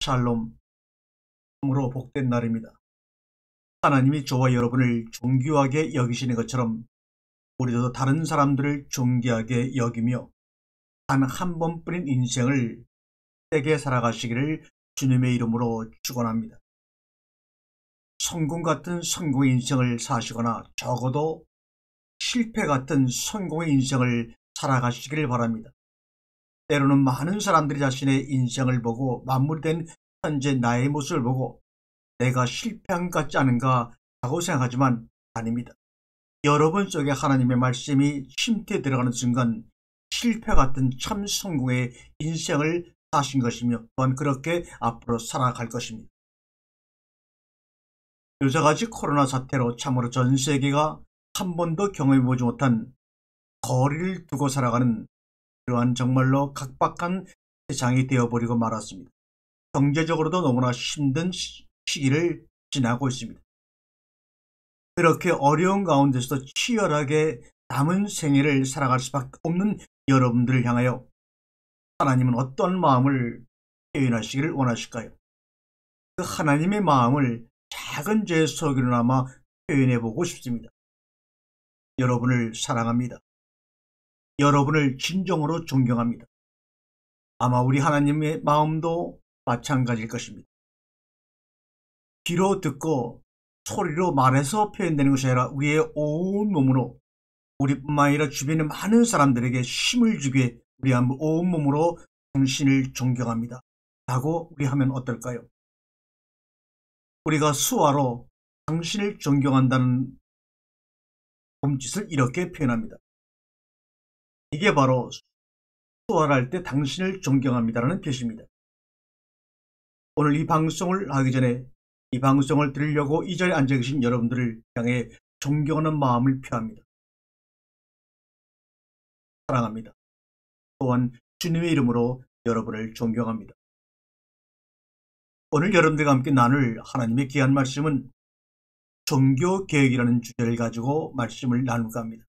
샬롬, 참으로 복된 날입니다. 하나님이 저와 여러분을 존귀하게 여기시는 것처럼 우리도 다른 사람들을 존귀하게 여기며 단 한 번뿐인 인생을 세게 살아가시기를 주님의 이름으로 축원합니다. 성공 같은 성공의 인생을 사시거나 적어도 실패 같은 성공의 인생을 살아가시기를 바랍니다. 때로는 많은 사람들이 자신의 인생을 보고 마무리된 현재 나의 모습을 보고 내가 실패한 것 같지 않은가 하고 생각하지만 아닙니다. 여러분 속에 하나님의 말씀이 침투해 들어가는 순간 실패 같은 참 성공의 인생을 사신 것이며 또한 그렇게 앞으로 살아갈 것입니다. 요새같이 코로나 사태로 참으로 전 세계가 한 번도 경험해보지 못한 거리를 두고 살아가는 그러한 정말로 각박한 세상이 되어버리고 말았습니다. 경제적으로도 너무나 힘든 시기를 지나고 있습니다. 그렇게 어려운 가운데서도 치열하게 남은 생애를 살아갈 수밖에 없는 여러분들을 향하여 하나님은 어떤 마음을 표현하시기를 원하실까요? 그 하나님의 마음을 작은 제 속으로나마 표현해보고 싶습니다. 여러분을 사랑합니다. 여러분을 진정으로 존경합니다. 아마 우리 하나님의 마음도 마찬가지일 것입니다. 귀로 듣고 소리로 말해서 표현되는 것이 아니라 우리의 온 몸으로 우리뿐만 아니라 주변의 많은 사람들에게 힘을 주기에 우리 온 몸으로 당신을 존경합니다 라고 우리 하면 어떨까요? 우리가 수화로 당신을 존경한다는 몸짓을 이렇게 표현합니다. 이게 바로 수화를 할 때 당신을 존경합니다라는 표시입니다. 오늘 이 방송을 하기 전에 이 방송을 들으려고 이 자리에 앉아 계신 여러분들을 향해 존경하는 마음을 표합니다. 사랑합니다. 또한 주님의 이름으로 여러분을 존경합니다. 오늘 여러분들과 함께 나눌 하나님의 귀한 말씀은 종교개혁이라는 주제를 가지고 말씀을 나눌까 합니다.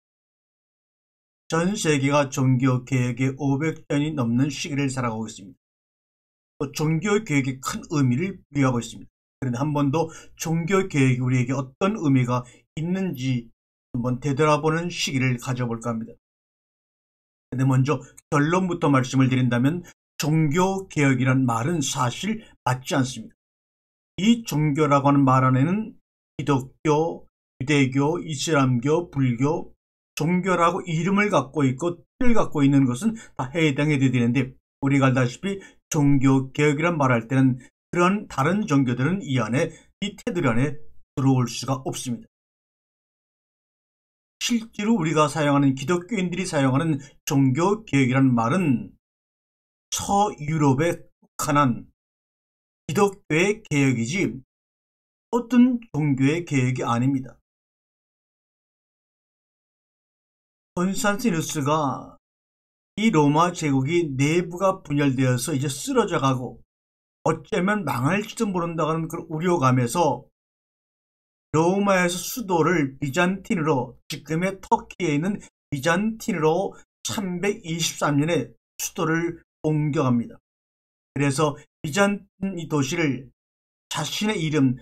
전 세계가 종교개혁의 500년이 넘는 시기를 살아가고 있습니다. 또 종교개혁이 큰 의미를 부여하고 있습니다. 그런데 한 번 더 종교개혁이 우리에게 어떤 의미가 있는지 한번 되돌아보는 시기를 가져볼까 합니다. 근데 먼저 결론부터 말씀을 드린다면 종교개혁이란 말은 사실 맞지 않습니다. 이 종교라고 하는 말 안에는 기독교, 유대교, 이슬람교, 불교, 종교라고 이름을 갖고 있고 뜻을 갖고 있는 것은 다 해당이 되는데 우리가 알다시피 종교개혁이란 말할 때는 그런 다른 종교들은 이 안에 이 테두리 안에 들어올 수가 없습니다. 실제로 우리가 사용하는 기독교인들이 사용하는 종교개혁이라는 말은 서유럽에 국한한 기독교의 개혁이지 어떤 종교의 개혁이 아닙니다. 콘스탄티누스가 이 로마 제국이 내부가 분열되어서 이제 쓰러져 가고 어쩌면 망할지도 모른다는 그런 우려감에서 로마에서 수도를 비잔틴으로 지금의 터키에 있는 비잔틴으로 323년에 수도를 옮겨갑니다. 그래서 비잔틴 이 도시를 자신의 이름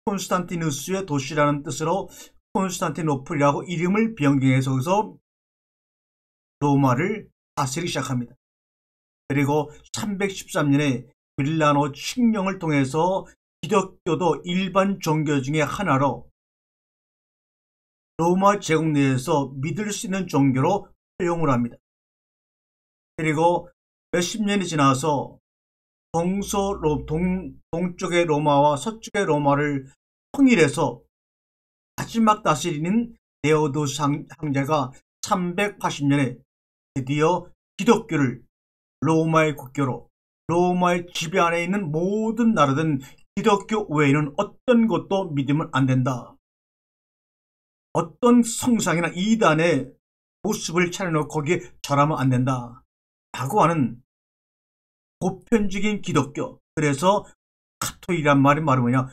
콘스탄티누스의 도시라는 뜻으로 콘스탄티노플이라고 이름을 변경해서 거기서 로마를 다스리기 시작합니다. 그리고 313년에 밀라노 칙령을 통해서 기독교도 일반 종교 중에 하나로 로마 제국 내에서 믿을 수 있는 종교로 허용을 합니다. 그리고 몇십 년이 지나서 동쪽의 로마와 서쪽의 로마를 통일해서 마지막 다스리는 데오도스 황제가 380년에 드디어 기독교를 로마의 국교로 로마의 지배 안에 있는 모든 나라든 기독교 외에는 어떤 것도 믿으면 안 된다. 어떤 성상이나 이단의 모습을 차려놓고 거기에 절하면 안 된다. 라고 하는 보편적인 기독교. 그래서 카톨릭이란 말이 뭐냐.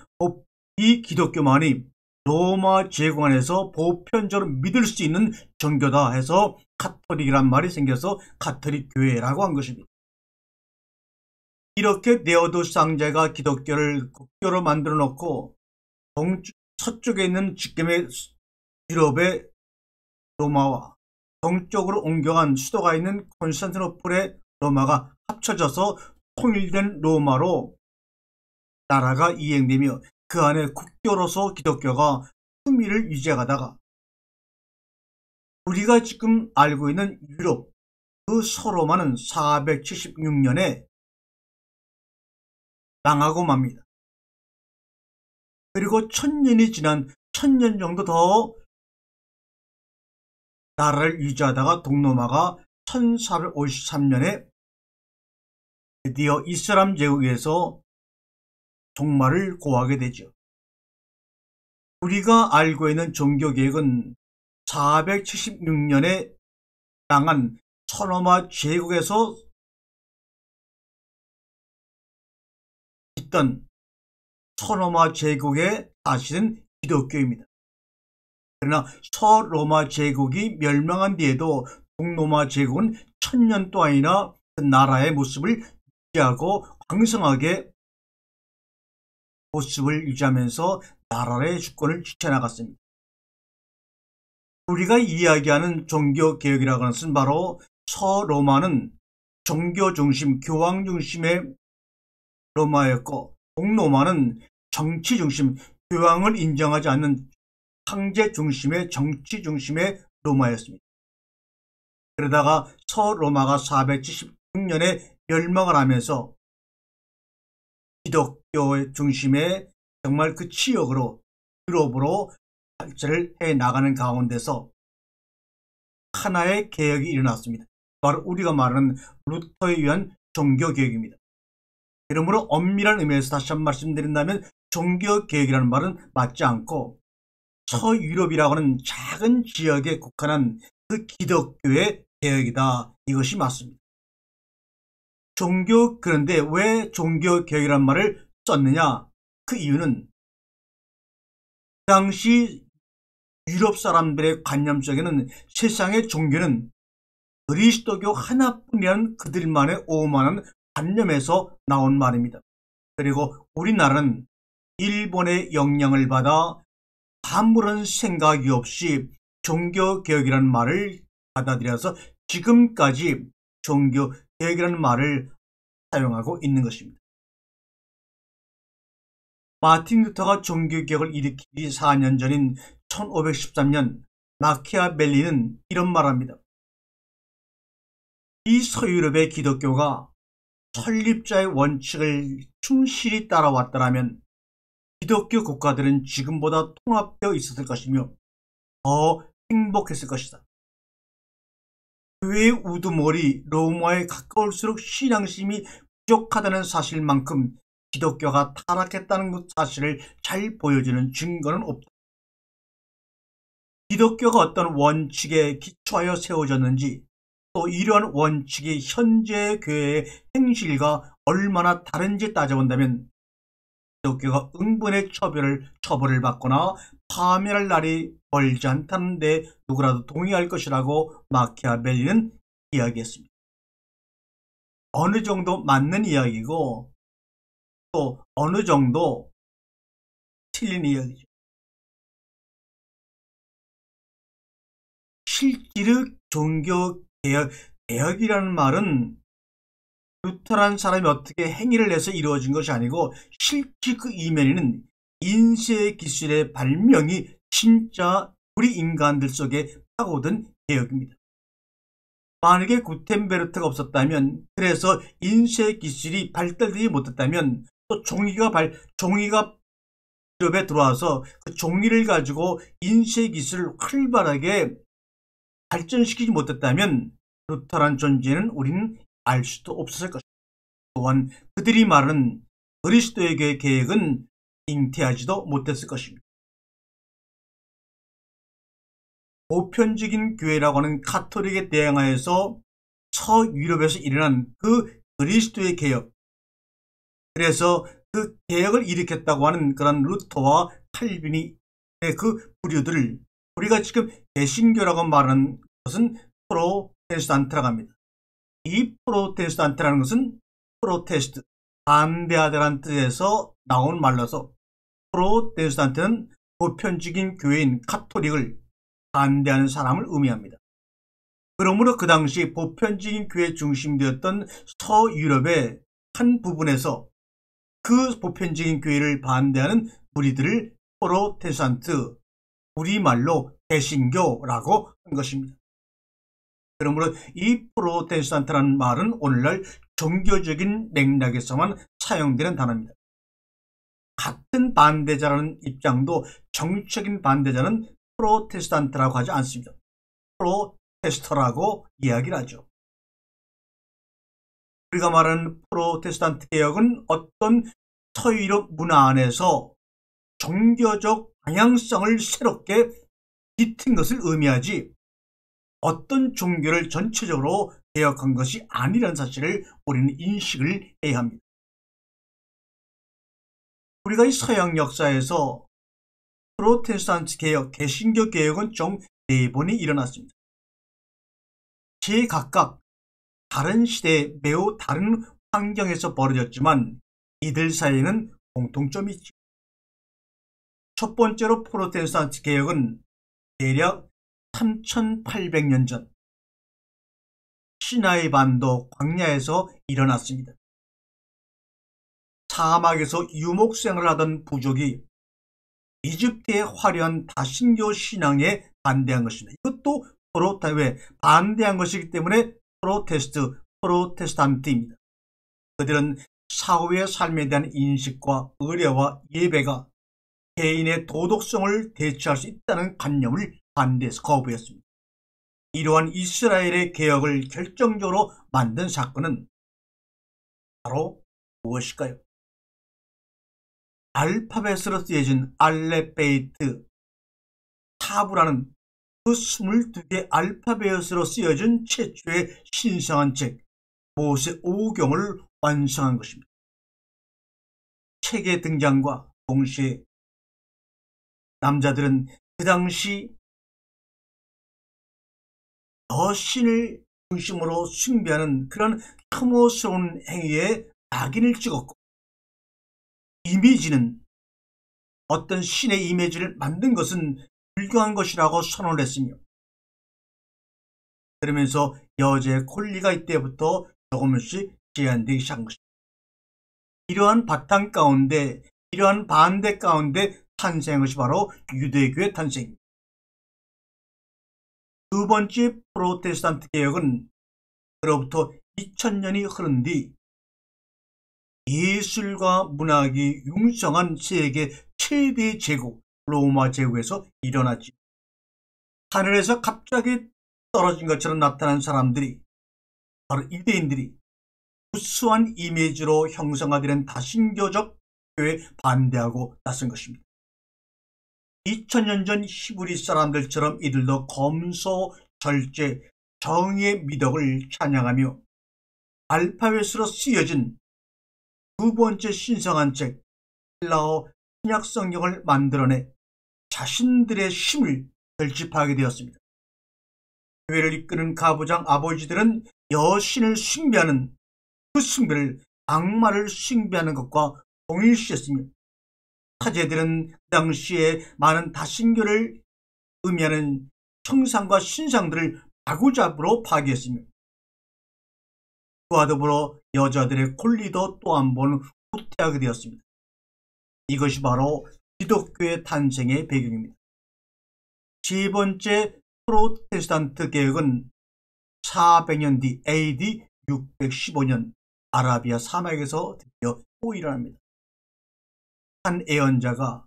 이 기독교만이 로마 제국 안에서 보편적으로 믿을 수 있는 종교다 해서 카톨릭이란 말이 생겨서 카톨릭 교회라고 한 것입니다. 이렇게 네오두 쌍제가 기독교를 국교로 만들어 놓고 서쪽에 있는 지금의 유럽의 로마와 동쪽으로 옮겨간 수도가 있는 콘스탄티노플의 로마가 합쳐져서 통일된 로마로 나라가 이행되며 그 안에 국교로서 기독교가 품위를 유지하다가 우리가 지금 알고 있는 유럽 그 서로마는 476년에 망하고 맙니다. 그리고 1000년이 지난 1000년 정도 더 나라를 유지하다가 동로마가 1453년에 드디어 이슬람 제국에서 종말을 고하게 되죠. 우리가 알고 있는 종교개혁은 476년에 망한 서로마 제국에서 있던 서로마 제국의 사실은 기독교입니다. 그러나 서로마 제국이 멸망한 뒤에도 동로마 제국은 1000년 동안이나 그 나라의 모습을 유지하고 왕성하게 모습을 유지하면서 나라의 주권을 지켜나갔습니다. 우리가 이야기하는 종교개혁이라고 하는 것은 바로 서로마는 종교 중심, 교황 중심의 로마였고 동로마는 정치 중심, 교황을 인정하지 않는 황제 중심의 정치 중심의 로마였습니다. 그러다가 서로마가 476년에 멸망을 하면서 기독교 중심의 정말 그 치역으로 유럽으로 발전을 해나가는 가운데서 하나의 개혁이 일어났습니다. 바로 우리가 말하는 루터에 의한 종교개혁입니다. 그러므로 엄밀한 의미에서 다시 한번 말씀드린다면 종교개혁이라는 말은 맞지 않고 서유럽이라고 하는 작은 지역에 국한한 그 기독교의 개혁이다. 이것이 맞습니다. 그런데 왜 종교개혁이라는 말을 썼느냐? 그 이유는 당시 유럽 사람들의 관념 속에는 세상의 종교는 그리스도교 하나뿐이라는 그들만의 오만한 관념에서 나온 말입니다. 그리고 우리나라는 일본의 영향을 받아 아무런 생각이 없이 종교개혁이라는 말을 받아들여서 지금까지 종교개혁이라는 말을 사용하고 있는 것입니다. 마틴 루터가 종교개혁을 일으키기 4년 전인 1513년 마키아벨리는 이런 말합니다. 이 서유럽의 기독교가 설립자의 원칙을 충실히 따라왔더라면 기독교 국가들은 지금보다 통합되어 있었을 것이며 더 행복했을 것이다. 교회의 우두머리 로마에 가까울수록 신앙심이 부족하다는 사실만큼 기독교가 타락했다는 것 사실을 잘 보여주는 증거는 없다. 기독교가 어떤 원칙에 기초하여 세워졌는지 또 이러한 원칙이 현재 교회의 행실과 얼마나 다른지 따져본다면 기독교가 응분의 처벌을 받거나 파멸할 날이 멀지 않다는 데 누구라도 동의할 것이라고 마키아벨리는 이야기했습니다. 어느 정도 맞는 이야기고 또 어느 정도 틀린 이야기죠. 실제로 종교개혁이라는 말은 루터라는 사람이 어떻게 행위를 해서 이루어진 것이 아니고 실제 그 이면에는 인쇄기술의 발명이 진짜 우리 인간들 속에 파고든 개혁입니다. 만약에 구텐베르트가 없었다면, 그래서 인쇄기술이 발달되지 못했다면 또 종이가 유럽에 들어와서 그 종이를 가지고 인쇄기술을 활발하게 발전시키지 못했다면 루터란 존재는 우리는 알 수도 없었을 것입니다. 또한 그들이 말하는 그리스도의 계획은 잉태하지도 못했을 것입니다. 보편적인 교회라고 하는 카톨릭에 대항하여서 서유럽에서 일어난 그 그리스도의 개혁, 그래서 그 개혁을 일으켰다고 하는 그런 루터와 칼빈의 그 부류들을 우리가 지금 개신교라고 말하는 것은 프로테스탄트라고 합니다. 이 프로테스탄트라는 것은 프로테스트, 반대하다라는 뜻에서 나온 말로서 프로테스탄트는 보편적인 교회인 카톨릭을 반대하는 사람을 의미합니다. 그러므로 그 당시 보편적인 교회 중심되었던 서유럽의 한 부분에서 그 보편적인 교회를 반대하는 무리들을 프로테스탄트, 우리말로 개신교라고 한 것입니다. 그러므로 이 프로테스탄트라는 말은 오늘날 종교적인 맥락에서만 사용되는 단어입니다. 같은 반대자라는 입장도 정치적인 반대자는 프로테스탄트라고 하지 않습니다. 프로테스터라고 이야기를 하죠. 우리가 말하는 프로테스탄트 개혁은 어떤 서유럽 문화 안에서 종교적 방향성을 새롭게 뒤튼 것을 의미하지 어떤 종교를 전체적으로 개혁한 것이 아니라는 사실을 우리는 인식을 해야 합니다. 우리가 이 서양 역사에서 프로테스탄트 개혁, 개신교 개혁은 총 4번이 일어났습니다. 제각각 다른 시대에 매우 다른 환경에서 벌어졌지만 이들 사이에는 공통점이 있죠. 첫 번째로 프로테스탄트 개혁은 대략 3800년 전 시나이 반도 광야에서 일어났습니다. 사막에서 유목생활을 하던 부족이 이집트의 화려한 다신교 신앙에 반대한 것입니다. 이것도 왜 반대한 것이기 때문에 프로테스탄트입니다. 그들은 사후의 삶에 대한 인식과 의례와 예배가 개인의 도덕성을 대체할 수 있다는 관념을 반대해서 거부했습니다. 이러한 이스라엘의 개혁을 결정적으로 만든 사건은 바로 무엇일까요? 알파벳으로 쓰여진 알레베이트 타브라는 그 22개 알파벳으로 쓰여진 최초의 신성한 책 모세 오경을 완성한 것입니다. 책의 등장과 동시에 남자들은 그 당시 여신을 중심으로 숭배하는 그런 혐오스러운 행위에 낙인을 찍었고, 이미지는 어떤 신의 이미지를 만든 것은 불교한 것이라고 선언을 했으며, 그러면서 여자의 권리가 이때부터 조금씩 제한되기 시작한 것입니다. 이러한 바탕 가운데, 이러한 반대 가운데 탄생한 것이 바로 유대교의 탄생입니다. 두 번째 프로테스탄트 개혁은 그로부터 2000년이 흐른 뒤 예술과 문학이 융성한 세계 최대 제국 로마 제국에서 일어났지. 하늘에서 갑자기 떨어진 것처럼 나타난 사람들이, 바로 유대인들이 우수한 이미지로 형성화되는 다신교적 교회에 반대하고 나선 것입니다. 2000년 전 히브리 사람들처럼 이들도 검소, 절제, 정의의 미덕을 찬양하며 알파벳으로 쓰여진 두 번째 신성한 책 헬라어 신약 성경을 만들어내 자신들의 힘을 결집하게 되었습니다. 교회를 이끄는 가부장 아버지들은 여신을 숭배하는 그 숭배를 악마를 숭배하는 것과 동일시했으며, 사제들은 그 당시에 많은 다신교를 의미하는 형상과 신상들을 마구잡이로 파괴했으며, 그와 더불어 여자들의 권리도 또 한 번 후퇴하게 되었습니다. 이것이 바로 기독교의 탄생의 배경입니다. 세 번째 프로테스탄트 개혁은 400년 뒤 AD 615년 아라비아 사막에서 드디어 또 일어납니다. 한 예언자가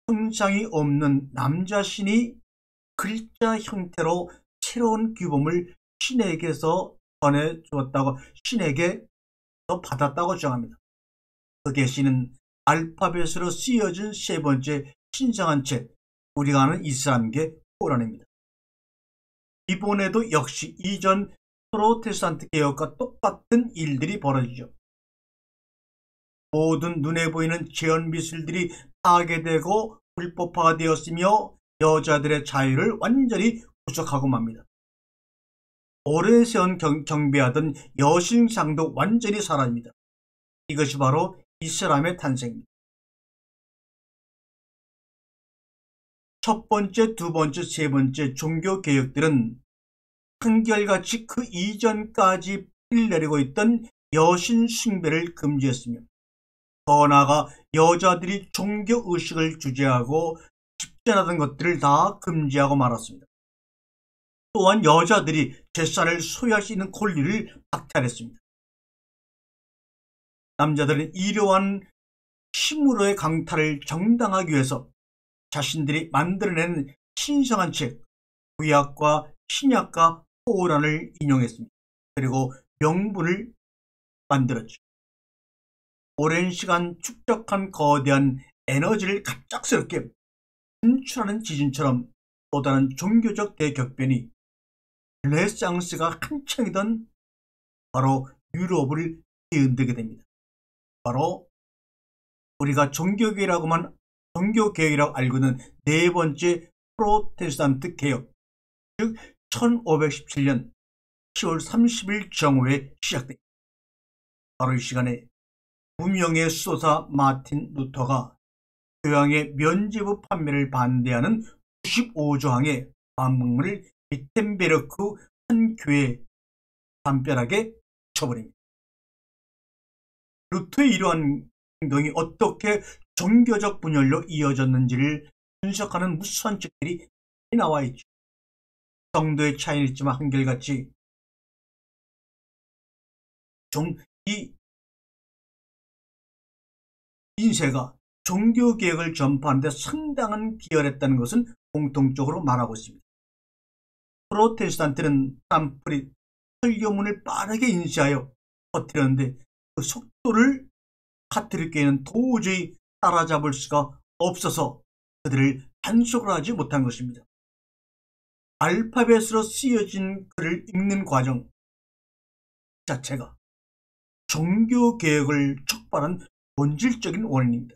형상이 없는 남자신이 글자 형태로 새로운 규범을 신에게서 전해주었다고, 신에게서 받았다고 주장합니다. 그 계시는 알파벳으로 쓰여진 세 번째 신성한 책, 우리가 아는 이슬람계 코란입니다. 이번에도 역시 이전 프로테스탄트 개혁과 똑같은 일들이 벌어지죠. 모든 눈에 보이는 제헌 미술들이 파괴되고 불법화가 되었으며 여자들의 자유를 완전히 구속하고 맙니다. 오랜 세월 경배하던 여신상도 완전히 사라집니다. 이것이 바로 이슬람의 탄생입니다. 첫 번째, 두 번째, 세 번째 종교 개혁들은 한결같이 그 이전까지 피를 내리고 있던 여신 숭배를 금지했으며, 더 나아가 여자들이 종교의식을 주재하고 집전하던 것들을 다 금지하고 말았습니다. 또한 여자들이 제사를 소유할 수 있는 권리를 박탈했습니다. 남자들은 이러한 힘으로의 강탈을 정당하기 위해서 자신들이 만들어낸 신성한 책, 구약과 신약과 코란을 인용했습니다. 그리고 명분을 만들었죠. 오랜 시간 축적한 거대한 에너지를 갑작스럽게 분출하는 지진처럼 또 다른 종교적 대격변이 르네상스가 한창이던 바로 유럽을 뒤흔들게 됩니다. 바로 우리가 종교개혁이라고 알고 있는 네 번째 프로테스탄트 개혁, 즉 1517년 10월 30일 정오에 시작됩니다. 바로 이 시간에 무명의 수도사 마틴 루터가 교황의 면죄부 판매를 반대하는 95조항의 반문을 위텐베르크 한 교회에 담벼락에 쳐버립니다. 루터의 이러한 행동이 어떻게 종교적 분열로 이어졌는지를 분석하는 무수한 책들이 나와 있죠. 정도의 차이는 있지만 한결같이 이 인쇄가 종교개혁을 전파하는 데 상당한 기여를 했다는 것은 공통적으로 말하고 있습니다. 프로테스탄트는 팜프릿, 설교문을 빠르게 인쇄하여 퍼뜨렸는데 그 속도를 카톨릭교회는 도저히 따라잡을 수가 없어서 그들을 단속을 하지 못한 것입니다. 알파벳으로 쓰여진 글을 읽는 과정 자체가 종교개혁을 촉발한 본질적인 원인입니다.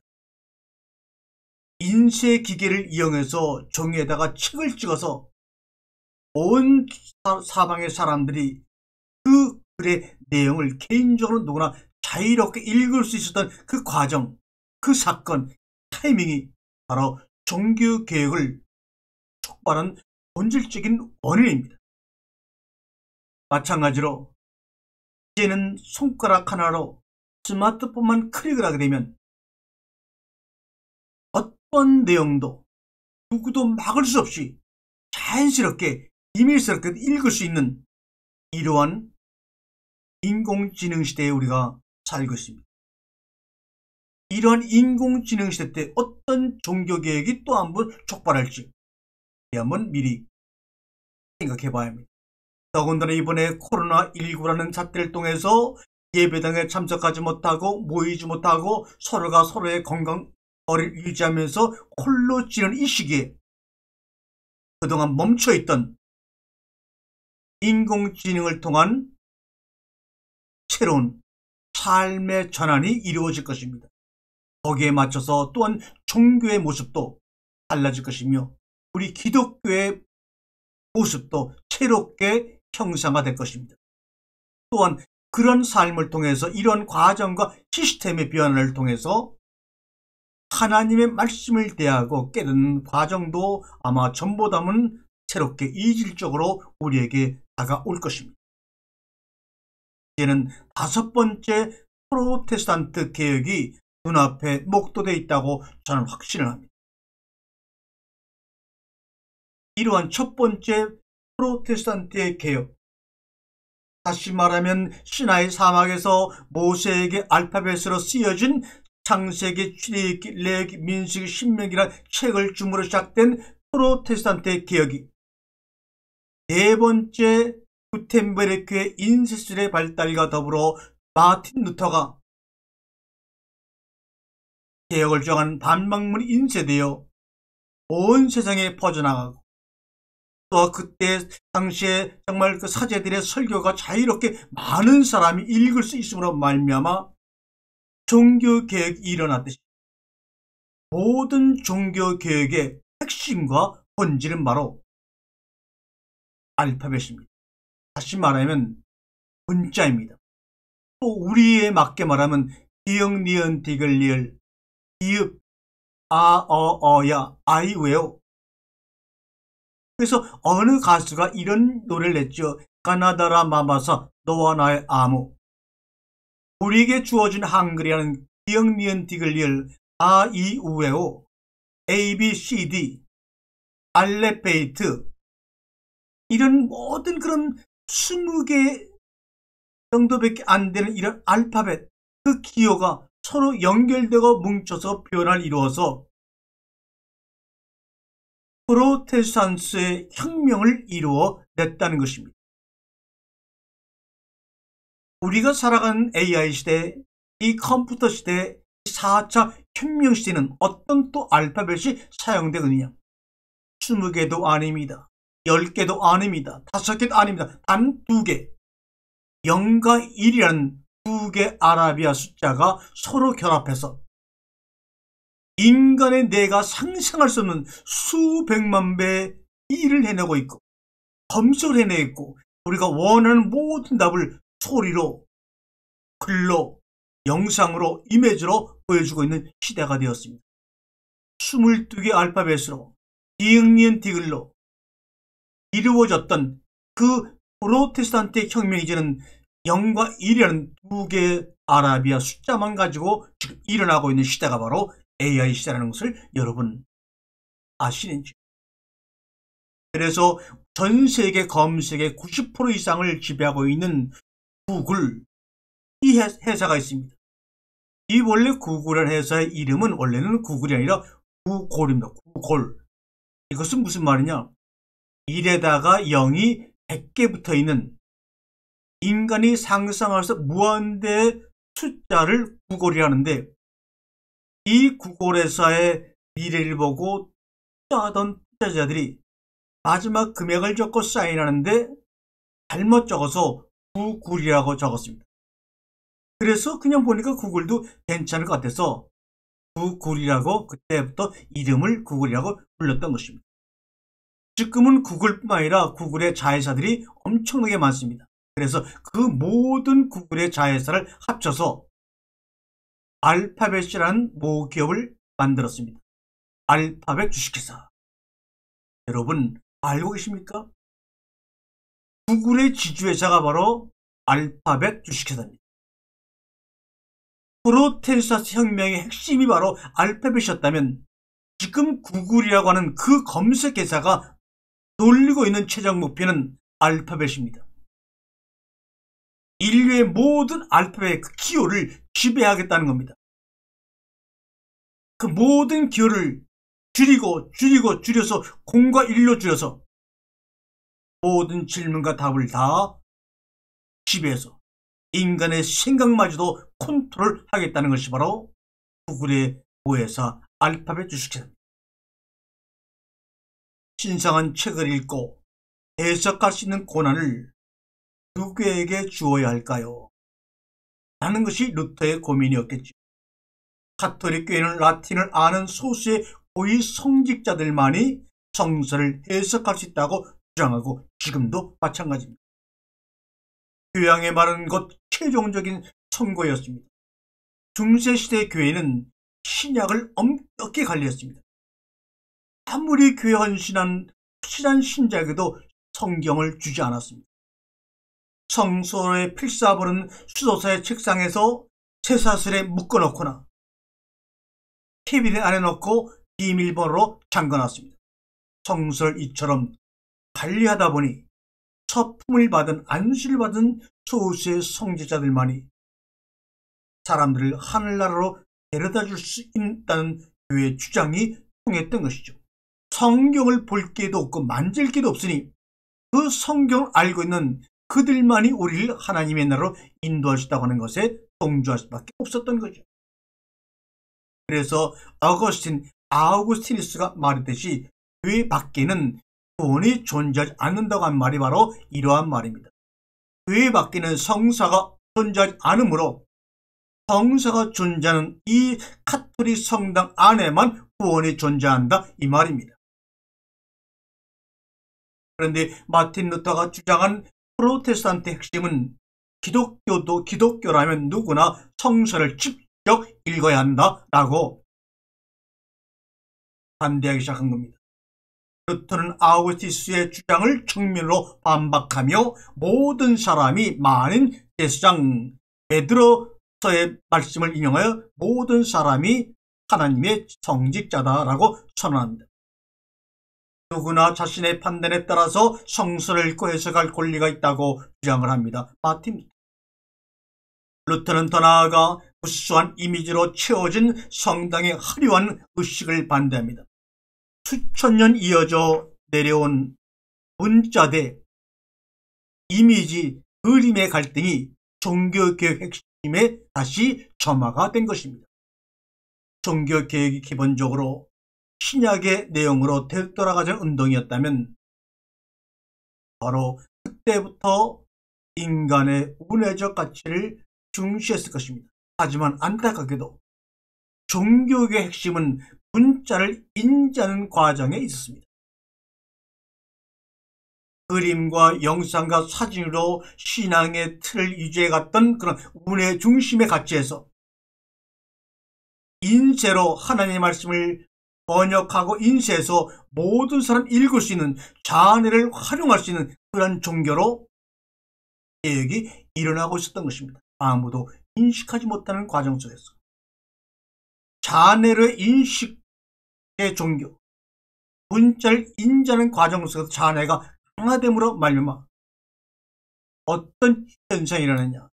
인쇄 기계를 이용해서 종이에다가 책을 찍어서 온 사방의 사람들이 그 글의 내용을 개인적으로 누구나 자유롭게 읽을 수 있었던 그 과정, 그 사건, 타이밍이 바로 종교개혁을 촉발한 본질적인 원인입니다. 마찬가지로 이제는 손가락 하나로 스마트폰만 클릭을 하게 되면 어떤 내용도 누구도 막을 수 없이 자연스럽게 비밀스럽게 읽을 수 있는 이러한 인공지능 시대에 우리가 살고 있습니다. 이러한 인공지능 시대 때 어떤 종교개혁이 또 한번 촉발할지 한번 미리 생각해 봐야 합니다. 더군다나 이번에 코로나19라는 사태를 통해서 예배당에 참석하지 못하고 모이지 못하고 서로가 서로의 건강을 유지하면서 홀로 지는 이 시기에 그동안 멈춰있던 인공지능을 통한 새로운 삶의 전환이 이루어질 것입니다. 거기에 맞춰서 또한 종교의 모습도 달라질 것이며 우리 기독교의 모습도 새롭게 형상화될 것입니다. 또한 그런 삶을 통해서 이런 과정과 시스템의 변화를 통해서 하나님의 말씀을 대하고 깨닫는 과정도 아마 전보다는 새롭게 이질적으로 우리에게 다가올 것입니다. 이제는 다섯 번째 프로테스탄트 개혁이 눈앞에 목도되어 있다고 저는 확신을 합니다. 이러한 첫 번째 프로테스탄트의 개혁, 다시 말하면 시나이 사막에서 모세에게 알파벳으로 쓰여진 창세기, 출애굽기, 레위기, 민수기, 신명기라는 책을 줌으로 시작된 프로테스탄트의 개혁이 네 번째 구텐베르크의 인쇄술의 발달과 더불어 마틴 루터가 개혁을 정한 반박문이 인쇄되어 온 세상에 퍼져나가고 또 그때 당시에 정말 그 사제들의 설교가 자유롭게 많은 사람이 읽을 수 있음으로 말미암아 종교개혁이 일어났듯이 모든 종교개혁의 핵심과 본질은 바로 알파벳입니다. 다시 말하면 문자입니다. 또 우리에 맞게 말하면 기역, 니은, 디귿, 리을, 이읍, 아, 어야, 아이웨오. 그래서 어느 가수가 이런 노래를 냈죠. 가나다라 마마사, 너와 나의 아무. 우리에게 주어진 한글이라는 기역, 니은, 디귿, 리을, 아, 이, 우웨오, A, B, C, D, 알레페이트, 이런 모든 그런 20개 정도밖에 안 되는 이런 알파벳, 그 기호가 서로 연결되고 뭉쳐서 변화를 이루어서 프로테스탄트의 혁명을 이루어 냈다는 것입니다. 우리가 살아가는 AI 시대, 이 컴퓨터 시대, 4차 혁명 시대는 어떤 또 알파벳이 사용되느냐? 20개도 아닙니다. 10개도 아닙니다. 5개도 아닙니다. 단 2개. 0과 1이라는 2개 아라비아 숫자가 서로 결합해서 인간의 뇌가 상상할 수 없는 수백만 배의 일을 해내고 있고, 검색을 해내고 있고, 우리가 원하는 모든 답을 소리로, 글로, 영상으로, 이미지로 보여주고 있는 시대가 되었습니다. 22개 알파벳으로, 기역니은 디귿로 이루어졌던 그 프로테스탄트의 혁명이 이제는 0과 1이라는 2개의 아라비아 숫자만 가지고 지금 일어나고 있는 시대가 바로 AI 시대라는 것을 여러분 아시는지. 그래서 전 세계 검색의 90% 이상을 지배하고 있는 구글, 이 회사가 있습니다. 이 원래 구글이라는 회사의 이름은 원래는 구글이 아니라 구골입니다. 구골. 이것은 무슨 말이냐? 1에다가 0이 100개 붙어 있는 인간이 상상할 수 무한대의 숫자를 구골이라는데, 이 구골회사의 미래를 보고 투자하던 투자자들이 마지막 금액을 적고 사인하는데 잘못 적어서 구글이라고 적었습니다. 그래서 그냥 보니까 구글도 괜찮을 것 같아서 구글이라고 그때부터 이름을 구글이라고 불렀던 것입니다. 지금은 구글뿐만 아니라 구글의 자회사들이 엄청나게 많습니다. 그래서 그 모든 구글의 자회사를 합쳐서 알파벳이라는 모기업을 만들었습니다. 알파벳 주식회사. 여러분 알고 계십니까? 구글의 지주회사가 바로 알파벳 주식회사입니다. 프로테스탄트 혁명의 핵심이 바로 알파벳이었다면 지금 구글이라고 하는 그 검색회사가 돌리고 있는 최종 목표는 알파벳입니다. 인류의 모든 알파벳 그 기호를 지배하겠다는 겁니다. 그 모든 기호를 줄여서 0과 1로 줄여서 모든 질문과 답을 다 지배해서 인간의 생각마저도 컨트롤하겠다는 것이 바로 구글의 모회사 알파벳 주식회사입니다. 신성한 책을 읽고 해석할 수 있는 권한을 누구에게 주어야 할까요? 라는 것이 루터의 고민이었겠죠. 가톨릭 교회는 라틴을 아는 소수의 고위 성직자들만이 성서를 해석할 수 있다고 주장하고 지금도 마찬가지입니다. 교양의 말은 곧 최종적인 선고였습니다. 중세시대 교회는 신약을 엄격히 관리했습니다. 아무리 교회 헌신한 확실한 신자에게도 성경을 주지 않았습니다. 성서의 필사본은 수도사의 책상에서 쇠사슬에 묶어놓거나 캐비넷 안에 넣고 비밀번호로 잠궈놨습니다. 성서를 이처럼 관리하다 보니 서품을 받은 안수를 받은 소수의 성직자들만이 사람들을 하늘나라로 데려다 줄 수 있다는 교회의 주장이 통했던 것이죠. 성경을 볼 기회도 없고 만질 기회도 없으니 그 성경을 알고 있는 그들만이 우리를 하나님의 나라로 인도할 수 있다고 하는 것에 동조할 수밖에 없었던 거죠. 그래서 아우구스티누스가 말했듯이 교회 밖에는 구원이 존재하지 않는다고 한 말이 바로 이러한 말입니다. 교회 밖에는 성사가 존재하지 않으므로 성사가 존재하는 이 가톨릭 성당 안에만 구원이 존재한다 이 말입니다. 그런데 마틴 루터가 주장한 프로테스탄트 핵심은 기독교도 기독교라면 누구나 성서를 직접 읽어야 한다라고 반대하기 시작한 겁니다. 루터는 아우구스티누스의 주장을 정면으로 반박하며 모든 사람이 많은 제사장 베드로서의 말씀을 인용하여 모든 사람이 하나님의 성직자다라고 선언합니다. 누구나 자신의 판단에 따라서 성서를 읽고 해석할 권리가 있다고 주장을 합니다. 마틴 루터는 더 나아가 무수한 이미지로 채워진 성당의 화려한 의식을 반대합니다. 수천 년 이어져 내려온 문자 대 이미지, 그림의 갈등이 종교개혁 핵심에 다시 점화가 된 것입니다. 종교개혁이 기본적으로 신약의 내용으로 되돌아가자는 운동이었다면 바로 그때부터 인간의 운해적 가치를 중시했을 것입니다. 하지만 안타깝게도 종교의 핵심은 문자를 인지하는 과정에 있었습니다. 그림과 영상과 사진으로 신앙의 틀을 유지해갔던 그런 운의 중심의 가치에서 인쇄로 하나님의 말씀을 번역하고 인쇄해서 모든 사람 읽을 수 있는 자아내를 활용할 수 있는 그런 종교로 개혁이 일어나고 있었던 것입니다. 아무도 인식하지 못하는 과정 속에서 자아내의 인식의 종교, 문자를 인지하는 과정 속에서 자아내가 강화됨으로 말미암아 어떤 현상이 일어나냐,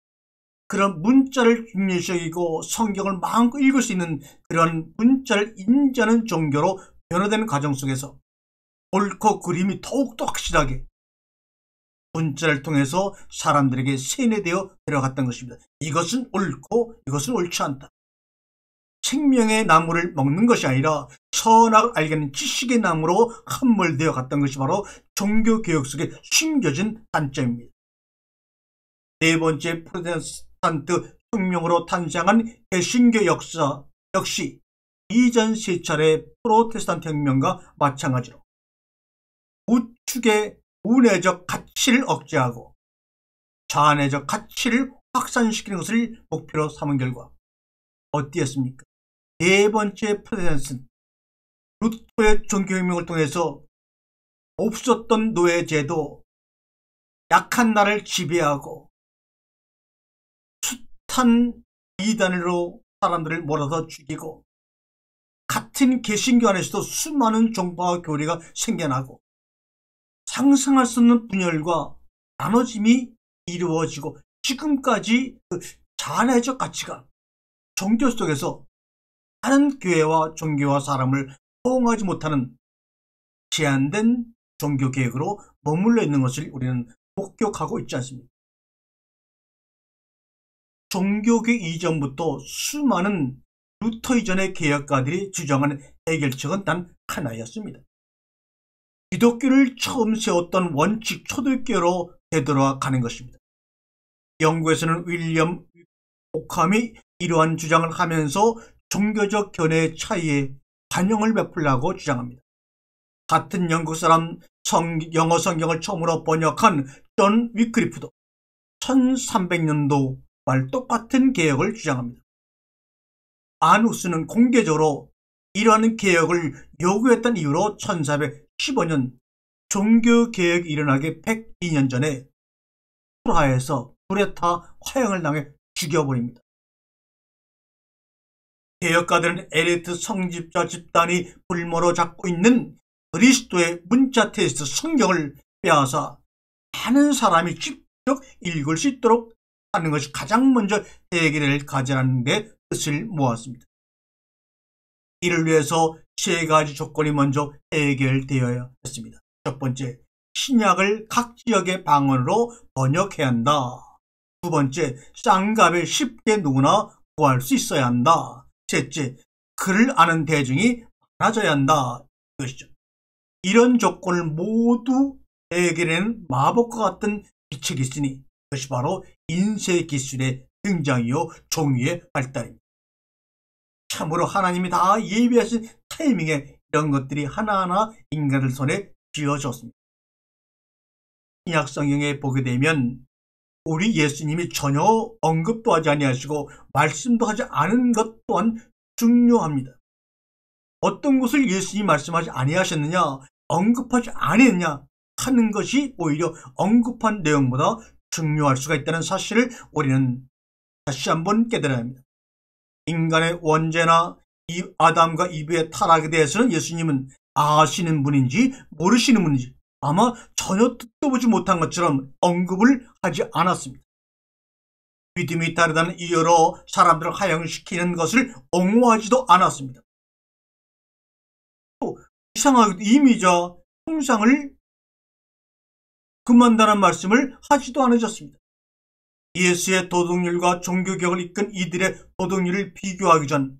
그런 문자를 중요시 여기고 성경을 마음껏 읽을 수 있는 그런 문자를 인지하는 종교로 변화되는 과정 속에서 옳고 그림이 더욱더 확실하게 문자를 통해서 사람들에게 세뇌되어 들어갔던 것입니다. 이것은 옳고 이것은 옳지 않다. 생명의 나무를 먹는 것이 아니라 선악을 알게 하는 지식의 나무로 함몰되어 갔던 것이 바로 종교개혁 속에 숨겨진 단점입니다. 네 번째, 프로테스탄트 혁명으로 탄생한 개신교 역사 역시 이전 세 차례 프로테스탄트 혁명과 마찬가지로 우측의 운해적 가치를 억제하고 자아내적 가치를 확산시키는 것을 목표로 삼은 결과 어디였습니까? 네 번째 프로테스탄트 루터의 종교혁명을 통해서 없었던 노예제도, 약한 나를 지배하고 숱한 이단으로 사람들을 몰아서 죽이고 같은 개신교 안에서도 수많은 종파와 교리가 생겨나고 상상할 수 없는 분열과 나눠짐이 이루어지고 지금까지 그 자아내적 가치가 종교 속에서 다른 교회와 종교와 사람을 포용하지 못하는 제한된 종교개혁으로 머물러 있는 것을 우리는 목격하고 있지 않습니까? 종교개혁 이전부터 수많은 루터 이전의 개혁가들이 주장하는 해결책은 단 하나였습니다. 기독교를 처음 세웠던 원칙 초대교로 되돌아가는 것입니다. 영국에서는 윌리엄 오캄이 이러한 주장을 하면서 종교적 견해의 차이에 반영을 베풀라고 주장합니다. 같은 영국 사람 영어 성경을 처음으로 번역한 존 위클리프도 1300년도 말 똑같은 개혁을 주장합니다. 아누스는 공개적으로 이러한 개혁을 요구했던 이유로 1415년 종교개혁이 일어나기 102년 전에 프라하에서 불에 타 화형을 당해 죽여버립니다. 개혁가들은 에리트 성직자 집단이 불모로 잡고 있는 그리스도의 문자 테스트 성경을 빼앗아 많은 사람이 직접 읽을 수 있도록 하는 것이 가장 먼저 해결을 가져라는 데 뜻을 모았습니다. 이를 위해서 세 가지 조건이 먼저 해결되어야 했습니다. 첫 번째, 신약을 각 지역의 방언으로 번역해야 한다. 두 번째, 쌍갑에 쉽게 누구나 구할 수 있어야 한다. 셋째, 글을 아는 대중이 많아져야 한다. 이것이죠. 이런 조건을 모두 해결하는 마법과 같은 기책이 있으니 그것이 바로 인쇄 기술의 등장이요 종이의 발달입니다. 참으로 하나님이 다 예비하신 타이밍에 이런 것들이 하나하나 인간들 손에 쥐어졌습니다. 신약 성경에 보게 되면 우리 예수님이 전혀 언급도 하지 아니하시고 말씀도 하지 않은 것 또한 중요합니다. 어떤 것을 예수님이 말씀하지 아니하셨느냐, 언급하지 아니했냐 하는 것이 오히려 언급한 내용보다 중요할 수가 있다는 사실을 우리는 다시 한번 깨달아야 합니다. 인간의 원죄나 이 아담과 이브의 타락에 대해서는 예수님은 아시는 분인지 모르시는 분인지 아마 전혀 듣도 보지 못한 것처럼 언급을 하지 않았습니다. 믿음이 다르다는 이유로 사람들을 하향시키는 것을 옹호하지도 않았습니다. 또 이상하게도 이미자 형상을 금한다는 말씀을 하지도 않으셨습니다. 예수의 도덕률과 종교개혁을 이끈 이들의 도덕률을 비교하기 전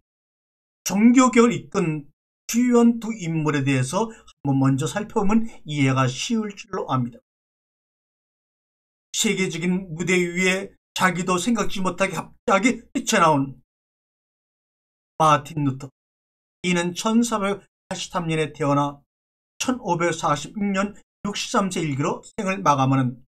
종교개혁을 이끈 주요한 두 인물에 대해서 한번 먼저 살펴보면 이해가 쉬울 줄로 압니다. 세계적인 무대 위에 자기도 생각지 못하게 갑자기 뛰쳐나온 마틴 루터. 이는 1483년에 태어나 1546년 63세 일기로 생을 마감하는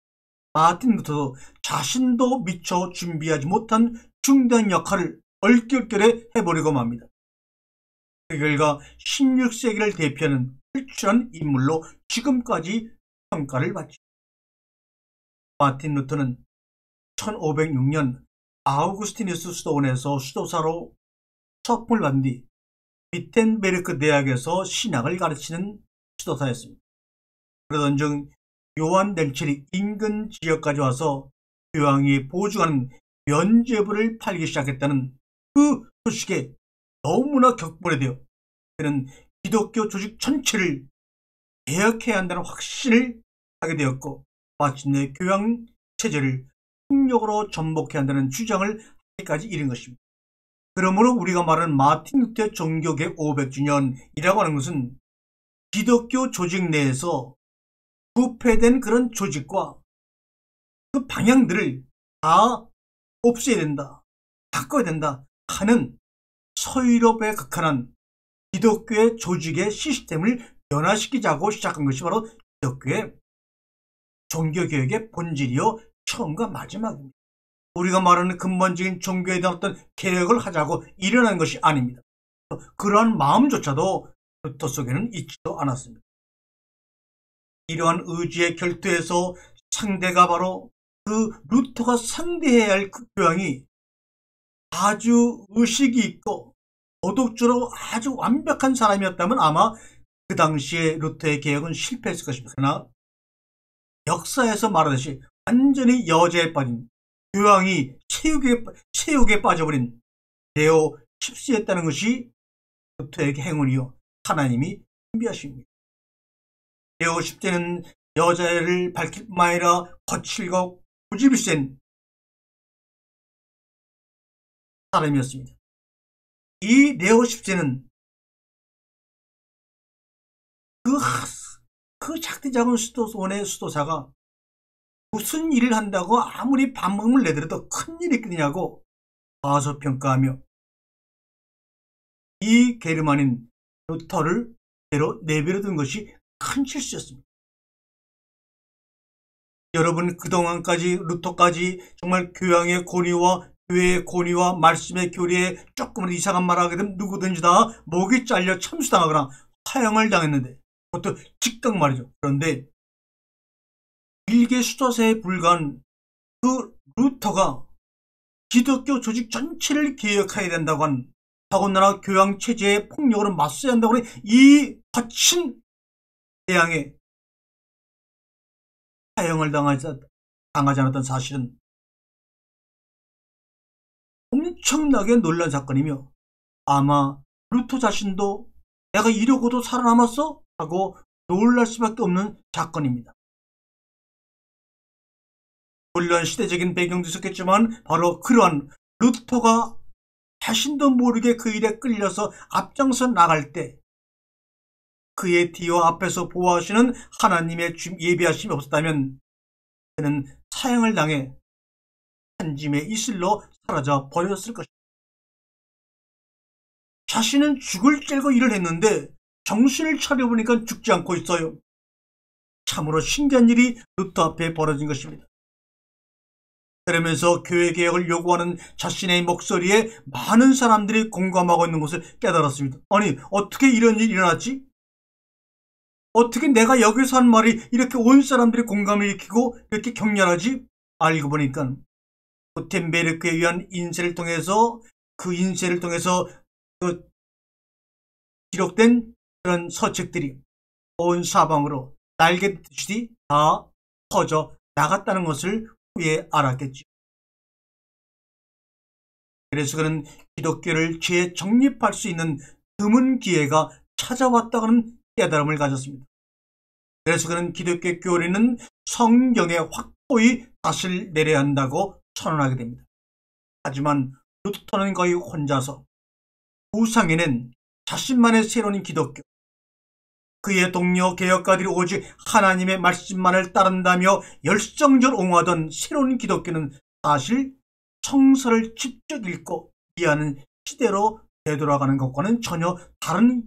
마틴 루터도 자신도 미처 준비하지 못한 중대한 역할을 얼결결에 해보려고 맙니다. 그 결과 16세기를 대표하는 출출한 인물로 지금까지 평가를 받죠. 마틴 루터는 1506년 아우구스티누스 수도원에서 수도사로 서풍을 받은 뒤 위텐베르크 대학에서 신학을 가르치는 수도사였습니다. 그러던 중 요한 넬첼이 인근 지역까지 와서 교황이 보증하는 면죄부를 팔기 시작했다는 그 소식에 너무나 격분해되어 그는 기독교 조직 전체를 개혁해야 한다는 확신을 하게 되었고 마침내 교황 체제를 폭력으로 전복해야 한다는 주장을 하기까지 이른 것입니다. 그러므로 우리가 말하는 마틴 루터의 종교개혁 500주년이라고 하는 것은 기독교 조직 내에서 부패된 그런 조직과 그 방향들을 다 없애야 된다, 바꿔야 된다 하는 서유럽에 극한한 기독교의 조직의 시스템을 변화시키자고 시작한 것이 바로 기독교의 종교개혁의 본질이요 처음과 마지막입니다. 우리가 말하는 근본적인 종교에 대한 어떤 개혁을 하자고 일어난 것이 아닙니다. 그러한 마음조차도 루터 속에는 있지도 않았습니다. 이러한 의지의 결투에서 상대가 바로 그 루터가 상대해야 할 그 교황이 아주 의식이 있고 도덕적으로 아주 완벽한 사람이었다면 아마 그 당시에 루터의 개혁은 실패했을 것입니다. 그러나 역사에서 말하듯이 완전히 여자에 빠진 교황이 체육에 빠져버린 레오 10세였다는 것이 루터에게 행운이요 하나님이 준비하십니다. 레오 10세는 여자를 밝힐 뿐만 아니라 거칠고 고집이 센 사람이었습니다. 이 레오 10세는 그 작디 작은 수도원의 수도사가 무슨 일을 한다고 아무리 반응을 내더라도 큰일이 있겠느냐고 과소평가하며 이 게르만인 루터를 대로 내버려둔 것이 큰 실수였습니다. 여러분 그동안까지 루터까지 정말 교황의 권위와 교회의 권위와 말씀의 교리에 조금은 이상한 말 하게 되면 누구든지 다 목이 잘려 참수당하거나 하형을 당했는데 그것도 즉각 말이죠. 그런데 일개 수도사에 불과한 그 루터가 기독교 조직 전체를 개혁해야 된다고 한 더군다나 교황 체제의 폭력으로 맞서야 한다고 하는 이 거친 대항에 사형을 당하지 않았던 사실은 엄청나게 놀란 사건이며 아마 루터 자신도 내가 이러고도 살아남았어? 하고 놀랄 수밖에 없는 사건입니다. 물론 시대적인 배경도 있었겠지만 바로 그러한 루터가 자신도 모르게 그 일에 끌려서 앞장서 나갈 때 그의 뒤와 앞에서 보호하시는 하나님의 예비하심이 없었다면 그는 사형을 당해 한짐의 이슬로 사라져 버렸을 것입니다. 자신은 죽을 째고 일을 했는데 정신을 차려보니까 죽지 않고 있어요. 참으로 신기한 일이 루터 앞에 벌어진 것입니다. 그러면서 교회개혁을 요구하는 자신의 목소리에 많은 사람들이 공감하고 있는 것을 깨달았습니다. 아니, 어떻게 이런 일이 일어났지? 어떻게 내가 여기서 한 말이 이렇게 온 사람들이 공감을 일으키고 이렇게 격렬하지? 알고 보니까 구텐베르크에 의한 인쇄를 통해서 그 기록된 그런 서책들이 온 사방으로 날개듯이 다 퍼져 나갔다는 것을 후에 알았겠죠. 그래서 그는 기독교를 재정립할 수 있는 드문 기회가 찾아왔다는 깨달음을 가졌습니다. 그래서 그는 기독교 교리는 성경에 확고히 낯을 내려야 한다고 선언하게 됩니다. 하지만 루터는 거의 혼자서 우상에는 자신만의 새로운 기독교, 그의 동료 개혁가들이 오직 하나님의 말씀만을 따른다며 열성적으로 옹호하던 새로운 기독교는 사실 성서를 직접 읽고 이해하는 시대로 되돌아가는 것과는 전혀 다른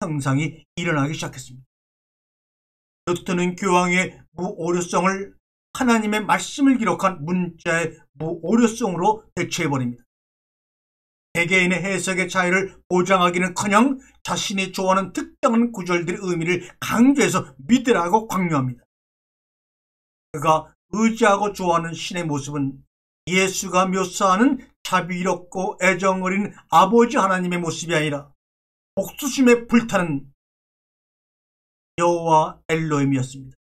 현상이 일어나기 시작했습니다. 루터는 교황의 무오류성을 하나님의 말씀을 기록한 문자의 무오류성으로 대체해버립니다. 개개인의 해석의 자유를 보장하기는커녕 자신이 좋아하는 특정한 구절들의 의미를 강조해서 믿으라고 강요합니다. 그가 의지하고 좋아하는 신의 모습은 예수가 묘사하는 자비롭고 애정 어린 아버지 하나님의 모습이 아니라 복수심에 불타는 여호와 엘로힘이었습니다.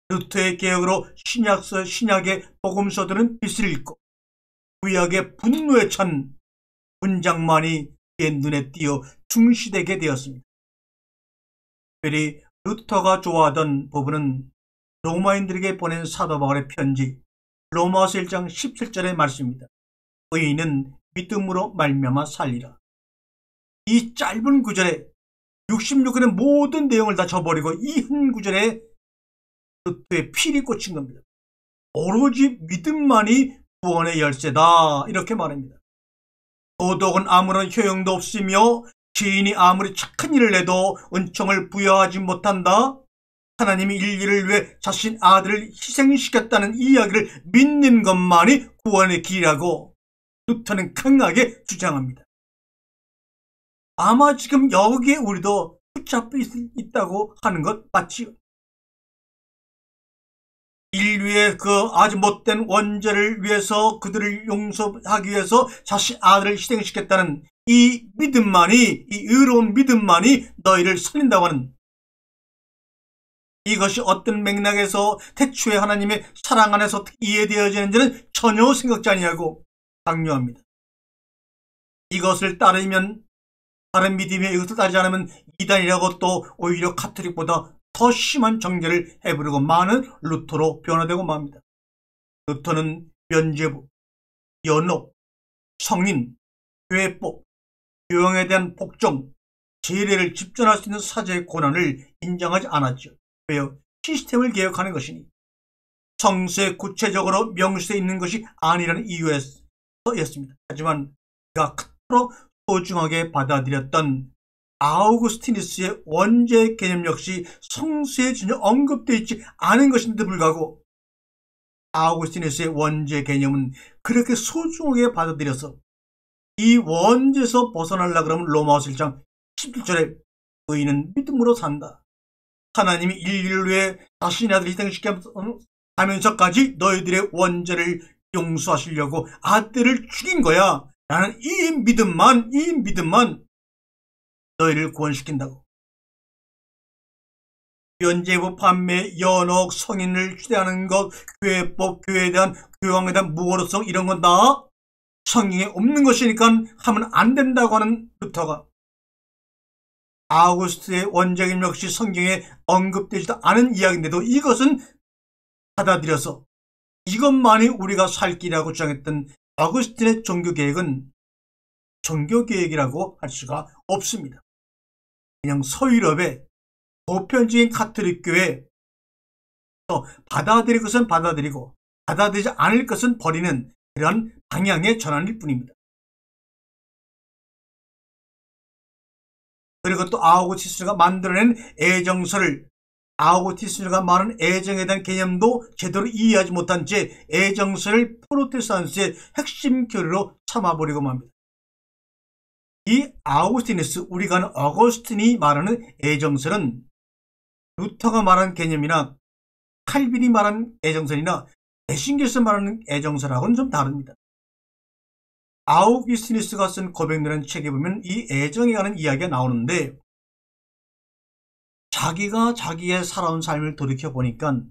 루터의 개혁으로 신약의 복음서들은 빛을 잃고 구약의 분노에 찬 문장만이 그의 눈에 띄어 중시되게 되었습니다. 특별히 루터가 좋아하던 부분은 로마인들에게 보낸 사도 바울의 편지 로마서 1장 17절의 말씀입니다. 의인은 믿음으로 말미암아 살리라. 이 짧은 구절에 66권의 모든 내용을 다 저버리고 이 한 구절에 루터의 필이 꽂힌 겁니다. 오로지 믿음만이 구원의 열쇠다, 이렇게 말합니다. 도덕은 아무런 효용도 없으며 죄인이 아무리 착한 일을 해도 은총을 부여하지 못한다. 하나님이 인류를 위해 자신 아들을 희생시켰다는 이야기를 믿는 것만이 구원의 길이라고 루터는 강하게 주장합니다. 아마 지금 여기에 우리도 붙잡혀 있다고 하는 것 맞지요? 인류의 그 아주 못된 원죄를 위해서 그들을 용서하기 위해서 자신 아들을 희생시켰다는 이 믿음만이, 이 의로운 믿음만이 너희를 살린다고 하는, 이것이 어떤 맥락에서 태초에 하나님의 사랑 안에서 이해되어지는지는 전혀 생각지 아니하고 강요합니다. 이것을 따르면, 다른 믿음에 이것을 따르지 않으면 이단이라고 또 오히려 가톨릭보다 더 심한 정죄를 해부르고 많은 루터로 변화되고 맙니다. 루터는 면죄부, 연옥, 성인, 교회법, 교황에 대한 복종, 제례를 집전할 수 있는 사제의 권한을 인정하지 않았죠. 왜요? 시스템을 개혁하는 것이니, 성서에 구체적으로 명시되어 있는 것이 아니라는 이유에서였습니다. 하지만 그가 크로 소중하게 받아들였던 아우구스티누스의 원죄 개념 역시 성서에 전혀 언급되어 있지 않은 것인데도 불구하고 아우구스티누스의 원죄 개념은 그렇게 소중하게 받아들여서 이 원죄에서 벗어나려고 그러면 로마서 1장 17절에 의인은 믿음으로 산다. 하나님이 인류를 위해 자신의 아들을 희생시키면서까지 너희들의 원죄를 용서하시려고 아들을 죽인 거야 라는 이 믿음만 너희를 구원시킨다고. 면죄부, 판매, 연옥, 성인을 추대하는 것, 교회법, 교회에 대한 교황에 대한 무고로성, 이런 건 다 성경에 없는 것이니까 하면 안 된다고 하는 루터가 아우구스트의 원죄임 역시 성경에 언급되지도 않은 이야기인데도 이것은 받아들여서 이것만이 우리가 살 길이라고 주장했던 아우구스틴의 종교개혁은 종교개혁이라고 할 수가 없습니다. 그냥 서유럽의 보편적인 가톨릭 교회, 또 받아들일 것은 받아들이고 받아들이지 않을 것은 버리는 그런 방향의 전환일 뿐입니다. 그리고 또 아우구스티누스가 만들어낸 애정서를 아우구스티누스가 말한 애정에 대한 개념도 제대로 이해하지 못한 채 애정설을 프로테스탄트의 핵심 교리로 삼아버리고 맙니다. 이 아우구스티누스, 우리가 아는 어거스틴이 말하는 애정설은 루터가 말한 개념이나 칼빈이 말한 애정설이나 개신교에서 말하는 애정설하고는 좀 다릅니다. 아우구스티누스가 쓴 고백이라는 책에 보면 이 애정에 관한 이야기가 나오는데, 자기가 자기의 살아온 삶을 돌이켜보니까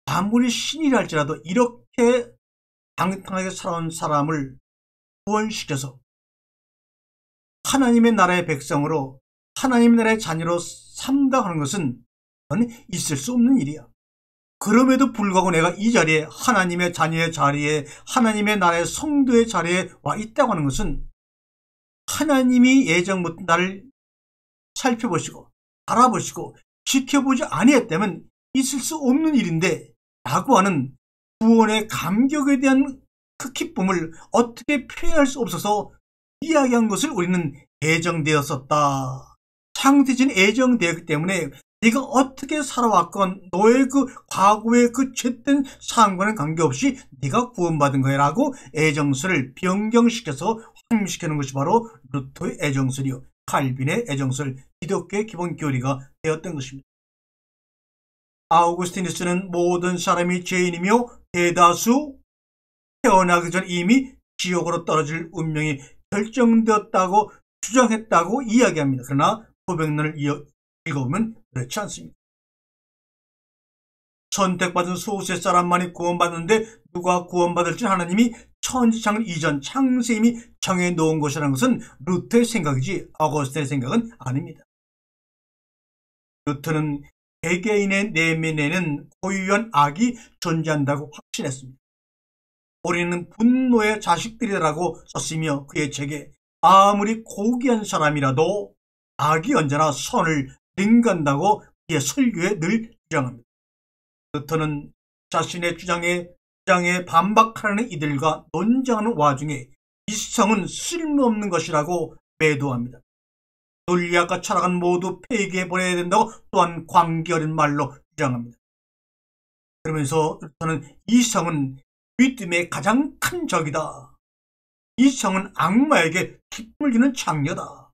아무리 신이라 할지라도 이렇게 방탕하게 살아온 사람을 구원시켜서 하나님의 나라의 백성으로, 하나님의 나라의 자녀로 삼다 하는 것은 있을 수 없는 일이야. 그럼에도 불구하고 내가 이 자리에, 하나님의 자녀의 자리에, 하나님의 나라의 성도의 자리에 와 있다고 하는 것은 하나님이 예정부터 나를 살펴보시고 알아보시고 지켜보지 아니했다면 있을 수 없는 일인데, 라고 하는 구원의 감격에 대한 그 기쁨을 어떻게 표현할 수 없어서 이야기한 것을 우리는 예정되었었다. 창세진 예정되었기 때문에 네가 어떻게 살아왔건 너의 그 과거의 그 죄된 상관과는 관계없이 네가 구원받은 거야 라고 애정설을 변경시켜서 확립시키는 것이 바로 루터의 애정설이요, 칼빈의 애정설, 기독교의 기본 교리가 되었던 것입니다. 아우구스티누스는 모든 사람이 죄인이며 대다수 태어나기 전 이미 지옥으로 떨어질 운명이 결정되었다고 주장했다고 이야기합니다. 그러나 고백론을 읽어보면 그렇지 않습니다. 선택받은 소수의 사람만이 구원받는데 누가 구원받을지 하나님이 천지창을 이전 창세 이미 정해놓은 것이라는 것은 루터의 생각이지 어거스틴의 생각은 아닙니다. 루터는 개개인의 내면에는 고유한 악이 존재한다고 확신했습니다. 우리는 분노의 자식들이라고 썼으며 그의 책에 아무리 고귀한 사람이라도 악이 언제나 선을 능가한다고 그의 설교에 늘 주장합니다. 루터는 자신의 주장에 반박하는 이들과 논쟁하는 와중에 이성은 쓸모없는 것이라고 매도합니다. 논리학과 철학은 모두 폐기해버려야 된다고 또한 광기 어린 말로 주장합니다. 그러면서 루터는 이성은 믿음의 가장 큰 적이다. 이성은 악마에게 기쁨을 주는 창녀다.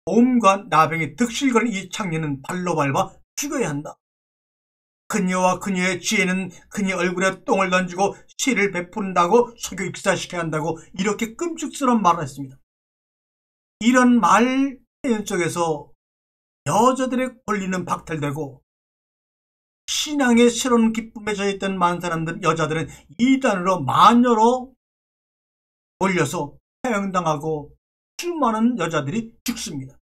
몸과 나병에 득실거리는 이 창녀는 발로 밟아 죽여야 한다. 그녀와 그녀의 지혜는 그녀의 얼굴에 똥을 던지고 씨를 베푼다고 속여 익사시켜야 한다고 이렇게 끔찍스러운 말을 했습니다. 이런 말 표현 속에서 여자들의 권리는 박탈되고 신앙의 새로운 기쁨에 젖어있던 많은 사람들, 여자들은 이단으로 마녀로 몰려서 사형당하고 수많은 여자들이 죽습니다.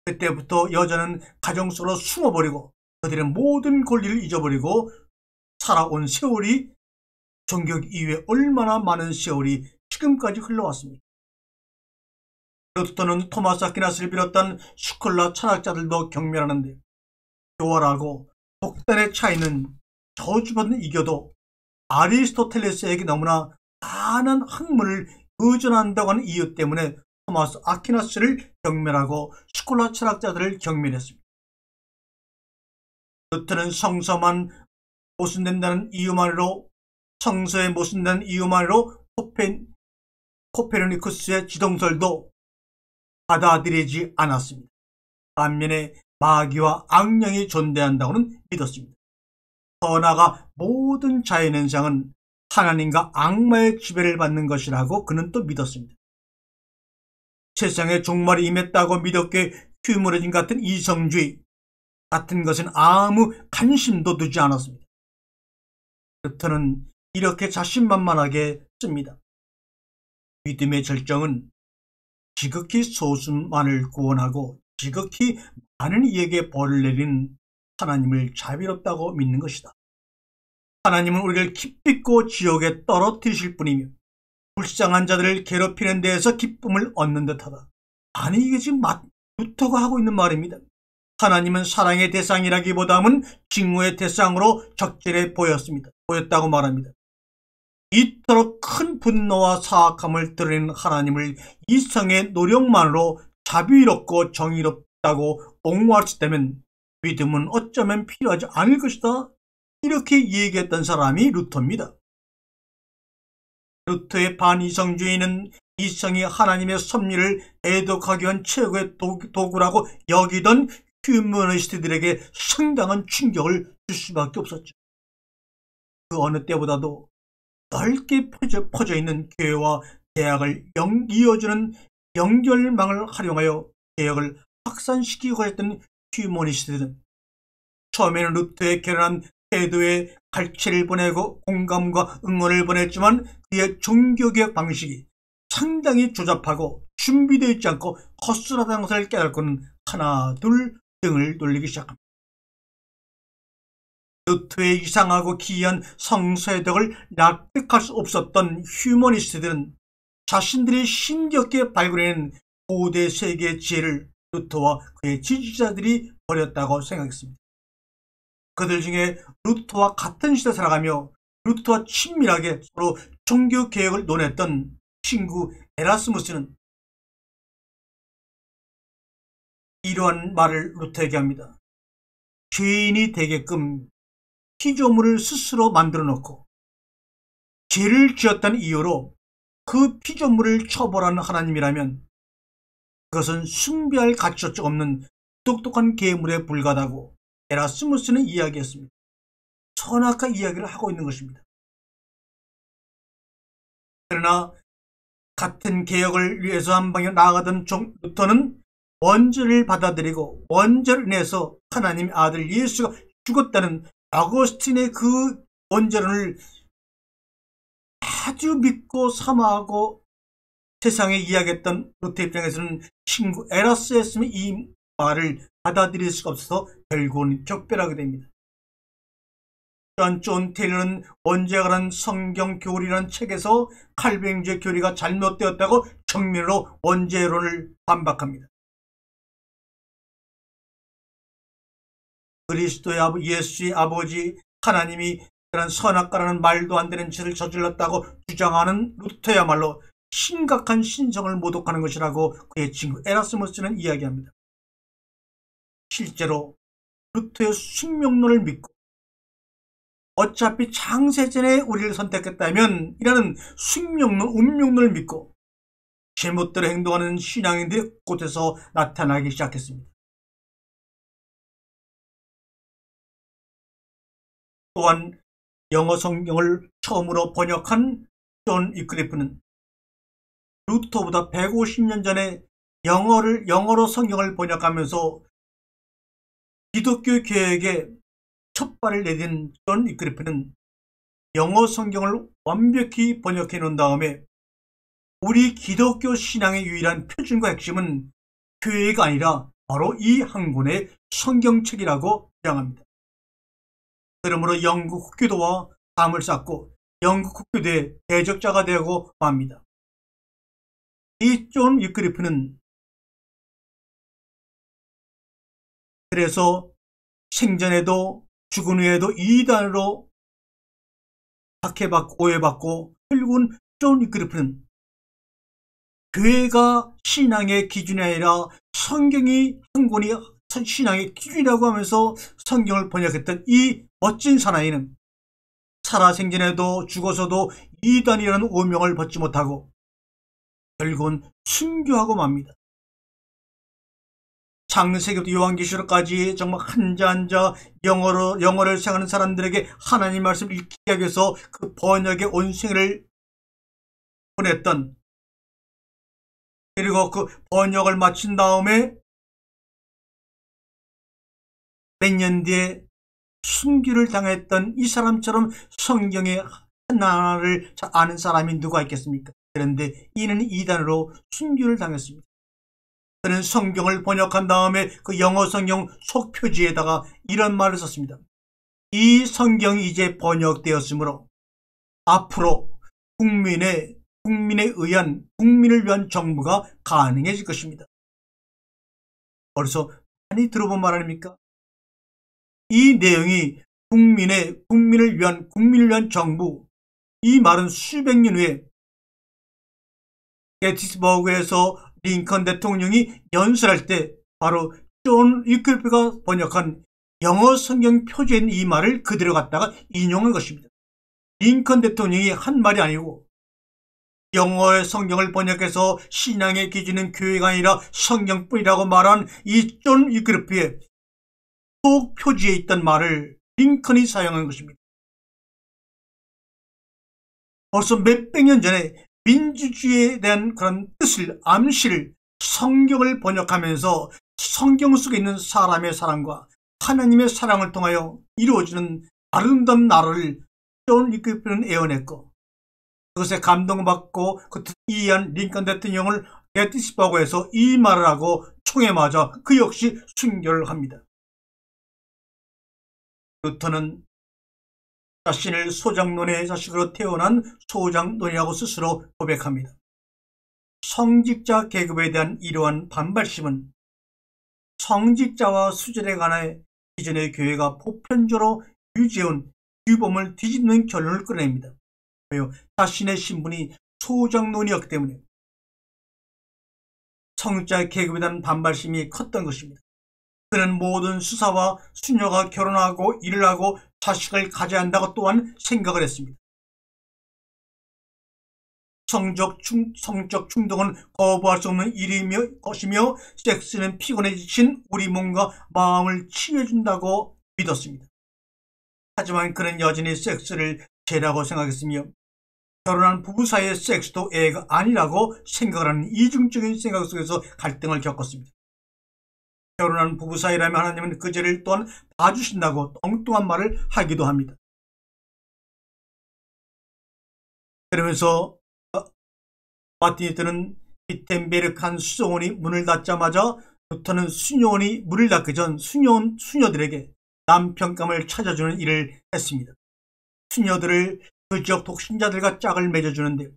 그때부터 여자는 가정 속으로 숨어버리고 그들의 모든 권리를 잊어버리고 살아온 세월이 종교 이후에 얼마나 많은 세월이 지금까지 흘러왔습니다. 루터는 토마스 아퀴나스를 비롯한 스콜라 철학자들도 경멸하는데, 교활하고 독단의 차이는 저주받는 이겨도 아리스토텔레스에게 너무나 많은 학문을 의존한다고 하는 이유 때문에 토마스 아퀴나스를 경멸하고 스콜라 철학자들을 경멸했습니다. 루터는 성서만 모순된다는 이유만으로, 성서에 모순된 이유만으로 코페르니쿠스의 지동설도 받아들이지 않았습니다. 반면에 마귀와 악령이 존재한다고는 믿었습니다. 더 나아가 모든 자연현상은 하나님과 악마의 지배를 받는 것이라고 그는 또 믿었습니다. 세상에 종말이 임했다고 믿었기에 휴머니즘 같은 이성주의 같은 것은 아무 관심도 두지 않았습니다. 루터는 이렇게 자신만만하게 씁니다. 믿음의 절정은 지극히 소수만을 구원하고 지극히 많은 이에게 벌을 내린 하나님을 자비롭다고 믿는 것이다. 하나님은 우리를 기필코 지옥에 떨어뜨리실 분이며 불쌍한 자들을 괴롭히는 데에서 기쁨을 얻는 듯하다. 아니, 이게 지금 루터가 하고 있는 말입니다. 하나님은 사랑의 대상이라기보다는 징후의 대상으로 적절해 보였다고 말합니다. 이토록 큰 분노와 사악함을 드러내는 하나님을 이성의 노력만으로 자비롭고 정의롭다고 옹호할 수 있다면 믿음은 어쩌면 필요하지 않을 것이다. 이렇게 얘기했던 사람이 루터입니다. 루터의 반이성주의는 이성이 하나님의 섭리를 해독하기 위한 최고의 도구라고 여기던 휴머니스트들에게 상당한 충격을 줄 수밖에 없었죠. 그 어느 때보다도 넓게 퍼져 있는 교회와 대학을 이어주는 연결망을 활용하여 개혁을 확산시키고 했던 휴머니스트들은 처음에는 루터의 결연한 태도에 갈채를 보내고 공감과 응원을 보냈지만 그의 종교개혁 방식이 상당히 조잡하고 준비되어 있지 않고 헛술하다는 것을 깨닫고는 하나 둘 등을 돌리기 시작합니다. 루터의 이상하고 기이한 성서해독을 납득할 수 없었던 휴머니스트들은 자신들이 힘겹게 발굴해낸 고대 세계의 지혜를 루터와 그의 지지자들이 버렸다고 생각했습니다. 그들 중에 루터와 같은 시대 살아가며 루터와 친밀하게 서로 종교개혁을 논했던 친구 에라스무스는 이러한 말을 루터에게 합니다. 죄인이 되게끔 피조물을 스스로 만들어 놓고 죄를 지었다는 이유로 그 피조물을 처벌하는 하나님이라면 그것은 숭배할 가치조차 없는 똑똑한 괴물에 불과하다고 에라스무스는 이야기했습니다. 선악과 이야기를 하고 있는 것입니다. 그러나 같은 개혁을 위해서 한 방에 나아가던 루터는 원죄를 받아들이고 원죄를 인해서 하나님의 아들 예수가 죽었다는 아거스틴의 그 원죄론을 아주 믿고 사모하고 세상에 이야기했던 루터 입장에서는 친구 에라스였으면 이 말을 받아들일 수가 없어서 결국은 격별하게 됩니다. 또한 존 테일러는 원죄에 관한 성경 교리라는 책에서 칼뱅주의 교리가 잘못되었다고 정면으로 원죄론을 반박합니다. 그리스도의 예수의 아버지 하나님이 그런 선악과라는 말도 안 되는 짓을 저질렀다고 주장하는 루터야말로 심각한 신성을 모독하는 것이라고 그의 친구 에라스무스는 이야기합니다. 실제로 루터의 숙명론을 믿고 어차피 창세전에 우리를 선택했다면 이라는 숙명론, 운명론을 믿고 제멋대로 행동하는 신앙인들이 곳에서 나타나기 시작했습니다. 또한 영어 성경을 처음으로 번역한 존 위클리프는 루터보다 150년 전에 영어로 성경을 번역하면서 기독교 개혁에 첫 발을 내딘 존 위클리프는 영어 성경을 완벽히 번역해 놓은 다음에 우리 기독교 신앙의 유일한 표준과 핵심은 교회가 아니라 바로 이 한 권의 성경책이라고 주장합니다. 그러므로 영국 국교도와 감을 쌓고 영국 국교도의 대적자가 되고 맙니다. 이 존 위클리프는 그래서 생전에도 죽은 후에도 이단으로 박해받고 오해받고 결국은 존 위클리프는 교회가 신앙의 기준이 아니라 성경이 한 권이 신앙의 기준이라고 하면서 성경을 번역했던 이 멋진 사나이는 살아생전에도 죽어서도 이단이라는 오명을 벗지 못하고 결국은 순교하고 맙니다. 창세기부터 요한계시록까지 정말 한자 영어를 생각하는 사람들에게 하나님 말씀을 읽게 하기 위해서 그 번역의 온 생애를 보냈던, 그리고 그 번역을 마친 다음에 몇 년 뒤에 순교를 당했던 이 사람처럼 성경의 하나를 잘 아는 사람이 누가 있겠습니까? 그런데 이는 이단으로 순교를 당했습니다. 그는 성경을 번역한 다음에 그 영어 성경 속표지에다가 이런 말을 썼습니다. 이 성경이 이제 번역되었으므로 앞으로 국민을 위한 정부가 가능해질 것입니다. 벌써 많이 들어본 말 아닙니까? 이 내용이 국민을 위한 정부, 이 말은 수백 년 후에 게티스버그에서 링컨 대통령이 연설할 때 바로 존 위클리프가 번역한 영어 성경 표지에 있는 이 말을 그대로 갖다가 인용한 것입니다. 링컨 대통령이 한 말이 아니고 영어의 성경을 번역해서 신앙의 기준은 교회가 아니라 성경뿐이라고 말한 이 존 위클리프의 속 표지에 있던 말을 링컨이 사용한 것입니다. 벌써 몇백 년 전에 민주주의에 대한 그런 뜻을 암시를 성경을 번역하면서 성경 속에 있는 사람의 사랑과 하나님의 사랑을 통하여 이루어지는 아름다운 나라를 존 위클리프는 예언했고, 그것에 감동받고 그 이해한 링컨 대통령을 게티스버그에서 해서 이 말을 하고 총에 맞아 그 역시 순교를 합니다. 루터는 자신을 소장론의 자식으로 태어난 소장론이라고 스스로 고백합니다. 성직자 계급에 대한 이러한 반발심은 성직자와 수절에 관해 기존의 교회가 보편적으로 유지해온 규범을 뒤집는 결론을 끌어냅니다. 왜요? 자신의 신분이 소장론이었기 때문에 성직자 계급에 대한 반발심이 컸던 것입니다. 그는 모든 수사와 수녀가 결혼하고 일을 하고 자식을 가져야 한다고 또한 생각을 했습니다. 성적 충동은 거부할 수 없는 것이며 섹스는 피곤해 지친 우리 몸과 마음을 치유해준다고 믿었습니다. 하지만 그는 여전히 섹스를 죄라고 생각했으며 결혼한 부부 사이의 섹스도 애가 아니라고 생각을 하는 이중적인 생각 속에서 갈등을 겪었습니다. 결혼한 부부 사이라면 하나님은 그 죄를 또한 봐주신다고 엉뚱한 말을 하기도 합니다. 그러면서 마틴 루터는 비텐베르크 한 수정원이 문을 닫자마자 루터는 수녀원이 문을 닫기 전 수녀들에게 남편감을 찾아주는 일을 했습니다. 수녀들을 그 지역 독신자들과 짝을 맺어주는데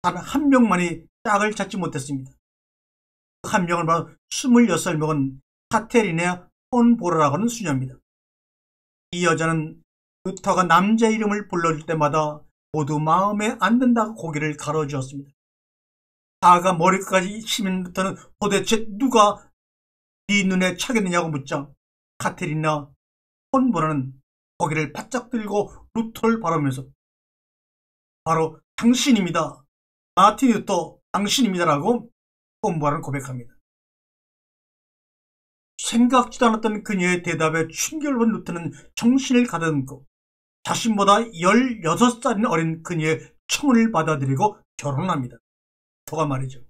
단 한 명만이 짝을 찾지 못했습니다. 한 명은 바로 26살 먹은 카테리나 폰보라라고 하는 수녀입니다. 이 여자는 루터가 남자 이름을 불러줄 때마다 모두 마음에 안 든다고 고개를 가로주었습니다. 다가 머리끝까지 치민 루터는 도대체 누가 네 눈에 차겠느냐고 묻자 카테리나 폰보라는 고개를 바짝 들고 루터를 바라보면서 바로 당신입니다. 마틴 루터 당신입니다라고 폰보라는 고백합니다. 생각지도 않았던 그녀의 대답에 충격을 받은 루터는 정신을 가다듬고 자신보다 16살이나 어린 그녀의 청혼을 받아들이고 결혼합니다. 루터가 말이죠.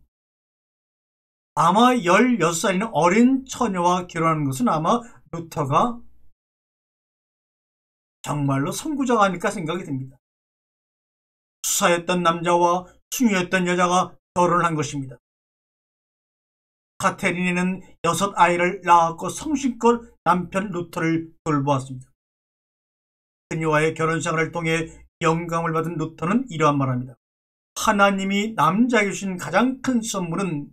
아마 16살이나 어린 처녀와 결혼하는 것은 아마 루터가 정말로 선구자가 아닐까 생각이 듭니다. 수사였던 남자와 수녀였던 여자가 결혼을 한 것입니다. 카테린이는 6아이를 낳았고 성실껏 남편 루터를 돌보았습니다. 그녀와의 결혼생활을 통해 영감을 받은 루터는 이러한 말합니다. 하나님이 남자에게 주신 가장 큰 선물은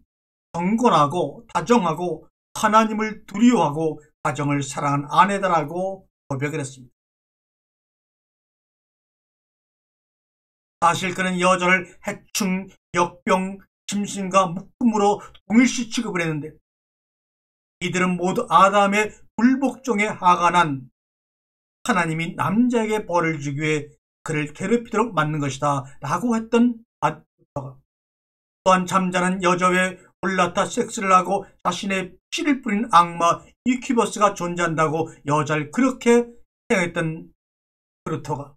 경건하고 다정하고 하나님을 두려워하고 가정을 사랑하는 아내다라고 고백을 했습니다. 사실 그는 여자를 해충, 역병, 짐승과 묶음으로 동일시 취급을 했는데 이들은 모두 아담의 불복종에 화가 난 하나님이 남자에게 벌을 주기 위해 그를 괴롭히도록 만든 것이다 라고 했던 루터가 또한 잠자는 여자에 올라타 섹스를 하고 자신의 피를 뿌린 악마 이퀴버스가 존재한다고 여자를 그렇게 생각했던 루터가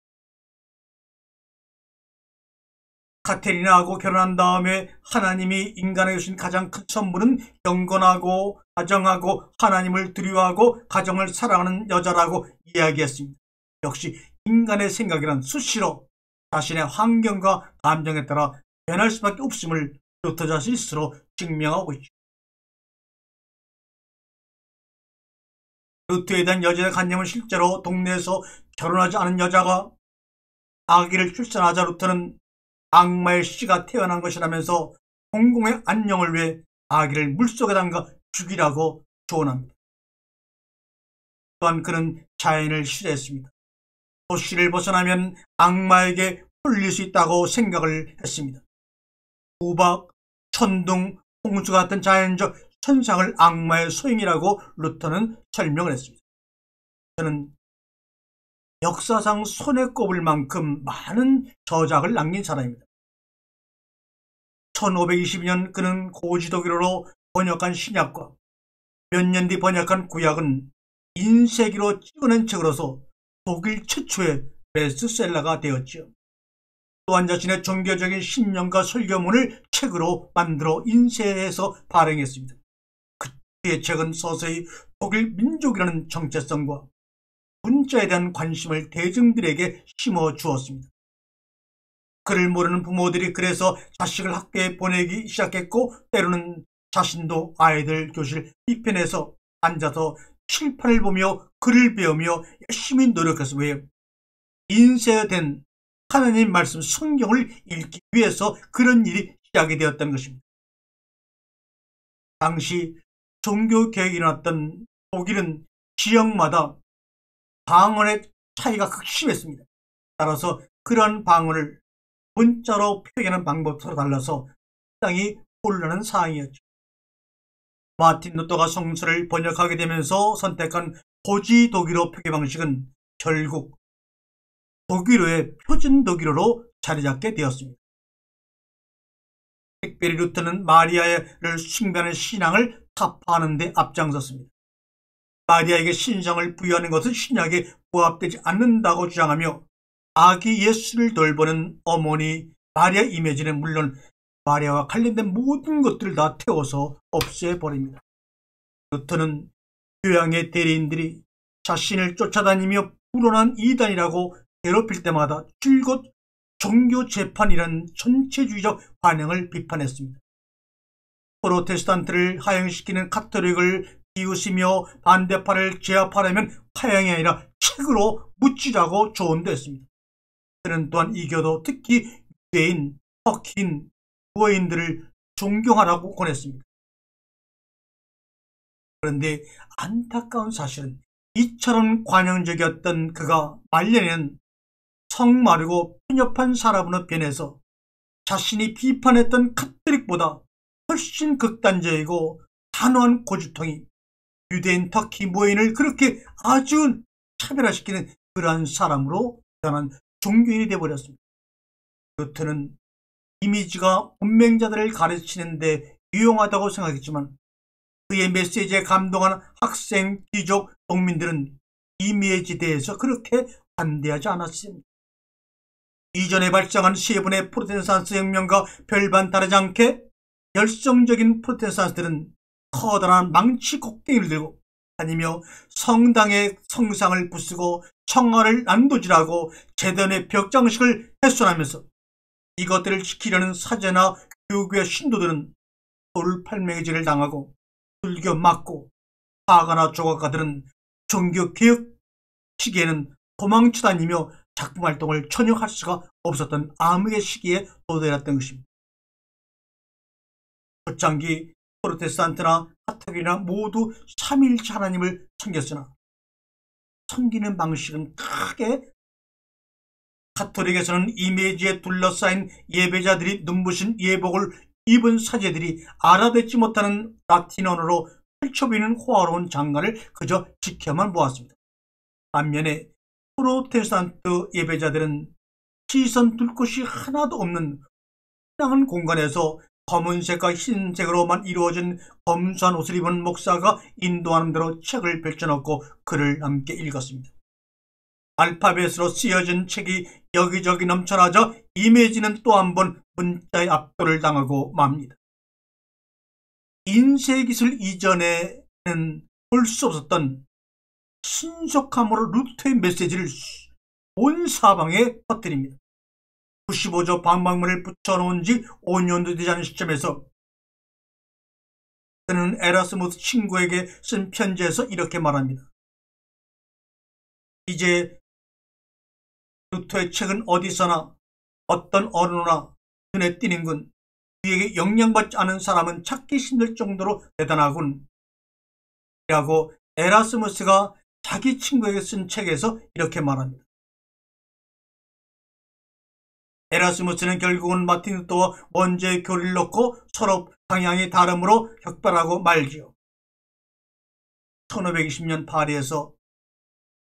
카테리나하고 결혼한 다음에 하나님이 인간에게 주신 가장 큰 선물은 경건하고 다정하고 하나님을 두려워하고 가정을 사랑하는 여자라고 이야기했습니다. 역시 인간의 생각이란 수시로 자신의 환경과 감정에 따라 변할 수밖에 없음을 루터 자신이 스스로 증명하고 있죠. 루터에 대한 여자의 관념은 실제로 동네에서 결혼하지 않은 여자가 아기를 출산하자 루터는 악마의 씨가 태어난 것이라면서 공공의 안녕을 위해 아기를 물속에 담가 죽이라고 조언합니다. 또한 그는 자연을 싫어했습니다. 도시를 벗어나면 악마에게 홀릴 수 있다고 생각을 했습니다. 우박, 천둥, 홍수 같은 자연적 현상을 악마의 소행이라고 루터는 설명을 했습니다. 저는 역사상 손에 꼽을 만큼 많은 저작을 남긴 사람입니다. 1522년 그는 고지독일어로 번역한 신약과 몇 년 뒤 번역한 구약은 인쇄기로 찍어낸 책으로서 독일 최초의 베스트셀러가 되었지요. 또한 자신의 종교적인 신념과 설교문을 책으로 만들어 인쇄해서 발행했습니다. 그의 책은 서서히 독일 민족이라는 정체성과 문자에 대한 관심을 대중들에게 심어주었습니다. 그를 모르는 부모들이 그래서 자식을 학교에 보내기 시작했고, 때로는 자신도 아이들 교실 뒤편에서 앉아서 칠판을 보며 글을 배우며 열심히 노력해서 왜 인쇄된 하나님 말씀 성경을 읽기 위해서 그런 일이 시작이 되었다는 것입니다. 당시 종교개혁이 일어났던 독일은 지역마다 방언의 차이가 극심했습니다. 따라서 그런 방언을 문자로 표현하는 방법도 서로 달라서 상당히 곤란한 상황이었죠. 마틴 루터가 성서를 번역하게 되면서 선택한 고지 독일어 표기 방식은 결국 독일어의 표준 독일어로 자리 잡게 되었습니다. 특별히 루터는 마리아를 숭배하는 신앙을 타파하는 데 앞장섰습니다. 마리아에게 신성을 부여하는 것은 신약에 부합되지 않는다고 주장하며 아기 예수를 돌보는 어머니 마리아 이미지는 물론 마리아와 관련된 모든 것들을 다 태워서 없애버립니다. 루터는 교양의 대리인들이 자신을 쫓아다니며 불온한 이단이라고 괴롭힐 때마다 줄곧 종교재판이라는 전체주의적 관행을 비판했습니다. 프로테스탄트를 하향시키는 카톨릭을 비웃으며 반대파를 제압하려면 화형이 아니라 책으로 묻히자고 조언됐습니다. 그는 또한 이교도 특히 유대인, 터키인, 부어인들을 존경하라고 권했습니다. 그런데 안타까운 사실은 이처럼 관용적이었던 그가 말년에는 성마르고 편협한 사람으로 변해서 자신이 비판했던 카톨릭보다 훨씬 극단적이고 단호한 고집통이 유대인, 터키, 무어인을 그렇게 아주 차별화시키는 그러한 사람으로 변한 종교인이 되어버렸습니다. 루터는 이미지가 운명자들을 가르치는 데 유용하다고 생각했지만 그의 메시지에 감동한 학생, 귀족, 농민들은 이미지에 대해서 그렇게 반대하지 않았습니다. 이전에 발생한 세 번의 프로테스탄트 혁명과 별반 다르지 않게 열성적인 프로테스탄트들은 커다란 망치 곡괭이를 들고 다니며 성당의 성상을 부수고 청아를 난도질하고 제단의 벽장식을 훼손하면서 이것들을 지키려는 사제나 교구의 신도들은 돌팔매질을 당하고 불교 맞고 화가나 조각가들은 종교개혁 시기에는 도망쳐 다니며 작품활동을 전혀 할 수가 없었던 암흑의 시기에 도달했던 것입니다. 초창기 프로테스탄트나 카톨릭이나 모두 삼위일체 하나님을 섬겼으나 섬기는 방식은 크게 카톨릭에서는 이미지에 둘러싸인 예배자들이 눈부신 예복을 입은 사제들이 알아듣지 못하는 라틴 언어로 펼쳐보이는 호화로운 장관을 그저 지켜만 보았습니다. 반면에 프로테스탄트 예배자들은 시선 둘 곳이 하나도 없는 황량한 공간에서 검은색과 흰색으로만 이루어진 검수한 옷을 입은 목사가 인도하는 대로 책을 펼쳐놓고 글을 함께 읽었습니다. 알파벳으로 쓰여진 책이 여기저기 넘쳐나자 이미지는 또 한 번 문자의 압도를 당하고 맙니다. 인쇄기술 이전에는 볼 수 없었던 신속함으로 루터의 메시지를 온 사방에 퍼뜨립니다. 95조 방방문을 붙여놓은 지 5년도 되지 않은 시점에서 그는 에라스무스 친구에게 쓴 편지에서 이렇게 말합니다. 이제 루터의 책은 어디서나 어떤 언어나 눈에 띄는군. 그에게 영향받지 않은 사람은 찾기 힘들 정도로 대단하군. 라고 에라스무스가 자기 친구에게 쓴 책에서 이렇게 말합니다. 에라스무스는 결국은 마틴 루터와 먼저의 교리를 놓고 서로 방향이 다름으로 격발하고 말지요. 1520년 파리에서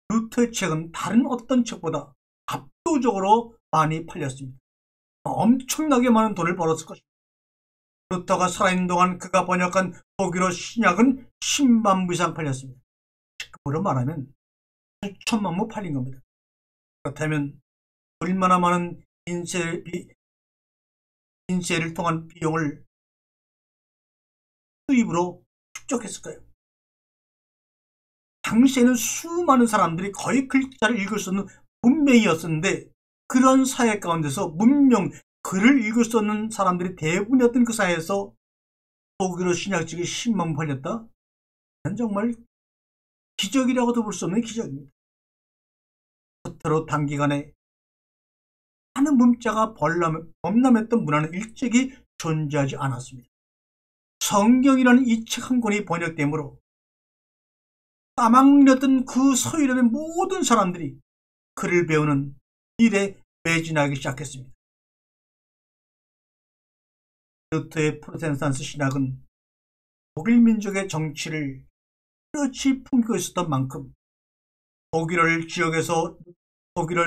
루터의 책은 다른 어떤 책보다 압도적으로 많이 팔렸습니다. 엄청나게 많은 돈을 벌었을 것입니다. 루터가 살아있는 동안 그가 번역한 독일어 신약은 10만 부 이상 팔렸습니다. 지금으로 말하면 수천만 부 팔린 겁니다. 그렇다면 얼마나 많은 인쇄를 통한 비용을 수입으로 축적했을까요? 당시에는 수많은 사람들이 거의 글자를 읽을 수 없는 문명이었었는데, 그런 사회 가운데서 글을 읽을 수 없는 사람들이 대부분이었던 그 사회에서 독일어 신약책이 10만 부 팔렸다? 정말 기적이라고도 볼 수 없는 기적입니다. 끝으로 단기간에 많은 문자가 범람했던 문화는 일찍이 존재하지 않았습니다. 성경이라는 이 책 한 권이 번역되므로 까막렸던 그 서유럽의 모든 사람들이 글을 배우는 일에 매진하기 시작했습니다. 루터의 프로테스탄트 신학은 독일 민족의 정치를 그렇지 품고 있었던 만큼 독일어를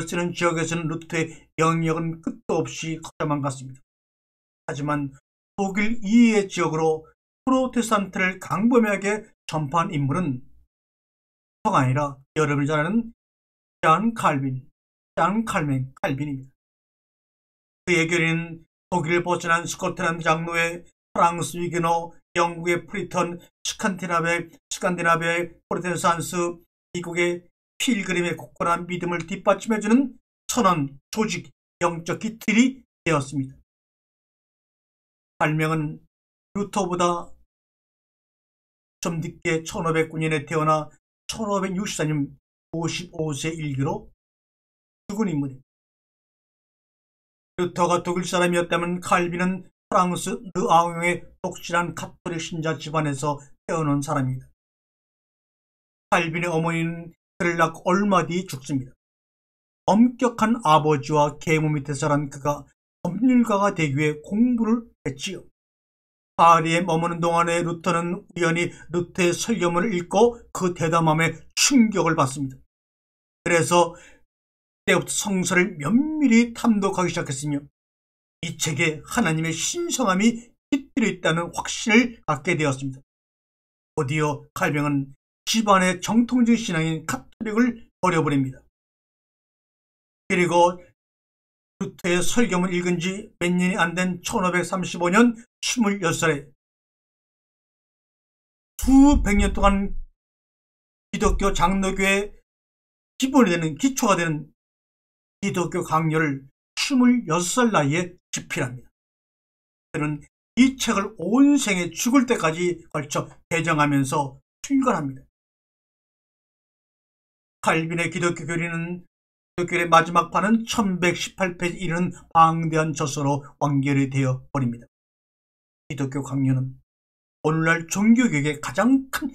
쓰는 지역에서는 루터의 영역은 끝도 없이 커져만 갔습니다. 하지만 독일 이외의 지역으로 프로테스탄트를 강범하게 전파한 인물은 가 아니라 여러분이 잘 아는 칼빈입니다. 그의 교리는 독일을 벗어난 스코틀랜드 장로의 프랑스 위게너, 영국의 프리턴, 스칸디나비아의 프로테스탄트, 미국의 필그림의 굳건한 믿음을 뒷받침해주는 선언, 조직, 영적 기틀이 되었습니다. 발명은 루터보다 좀 늦게 1509년에 태어나 1564년 55세 일기로 죽은 인물입니다. 루터가 독일 사람이었다면 칼빈은 프랑스 르앙의 독실한 가톨릭 신자 집안에서 태어난 사람입니다. 칼빈의 어머니는 그를 낳고 얼마 뒤에 죽습니다. 엄격한 아버지와 계모 밑에 자란 그가 법률가가 되기 위해 공부를 했지요. 파리에 머무는 동안에 루터는 우연히 루터의 설교문을 읽고 그 대담함에 충격을 받습니다. 그래서 그때부터 성서를 면밀히 탐독하기 시작했으며 이 책에 하나님의 신성함이 깃들어 있다는 확신을 갖게 되었습니다. 곧이어 칼뱅은 집안의 정통적인 신앙인 가톨릭을 버려버립니다. 그리고 루터의 설교문을 읽은 지 몇 년이 안 된 1535년 26살에 수백 년 동안 기독교 장로교의 기본이 되는, 기초가 되는 기독교 강요를 26살 나이에 집필합니다. 그는 이 책을 온 생에 죽을 때까지 걸쳐 개정하면서 출간합니다. 칼빈의 기독교 교리는 기독교의 마지막 판은 1118페이지 이르는 방대한 저서로 완결이 되어 버립니다. 기독교 강요는 오늘날 종교개혁에 가장 큰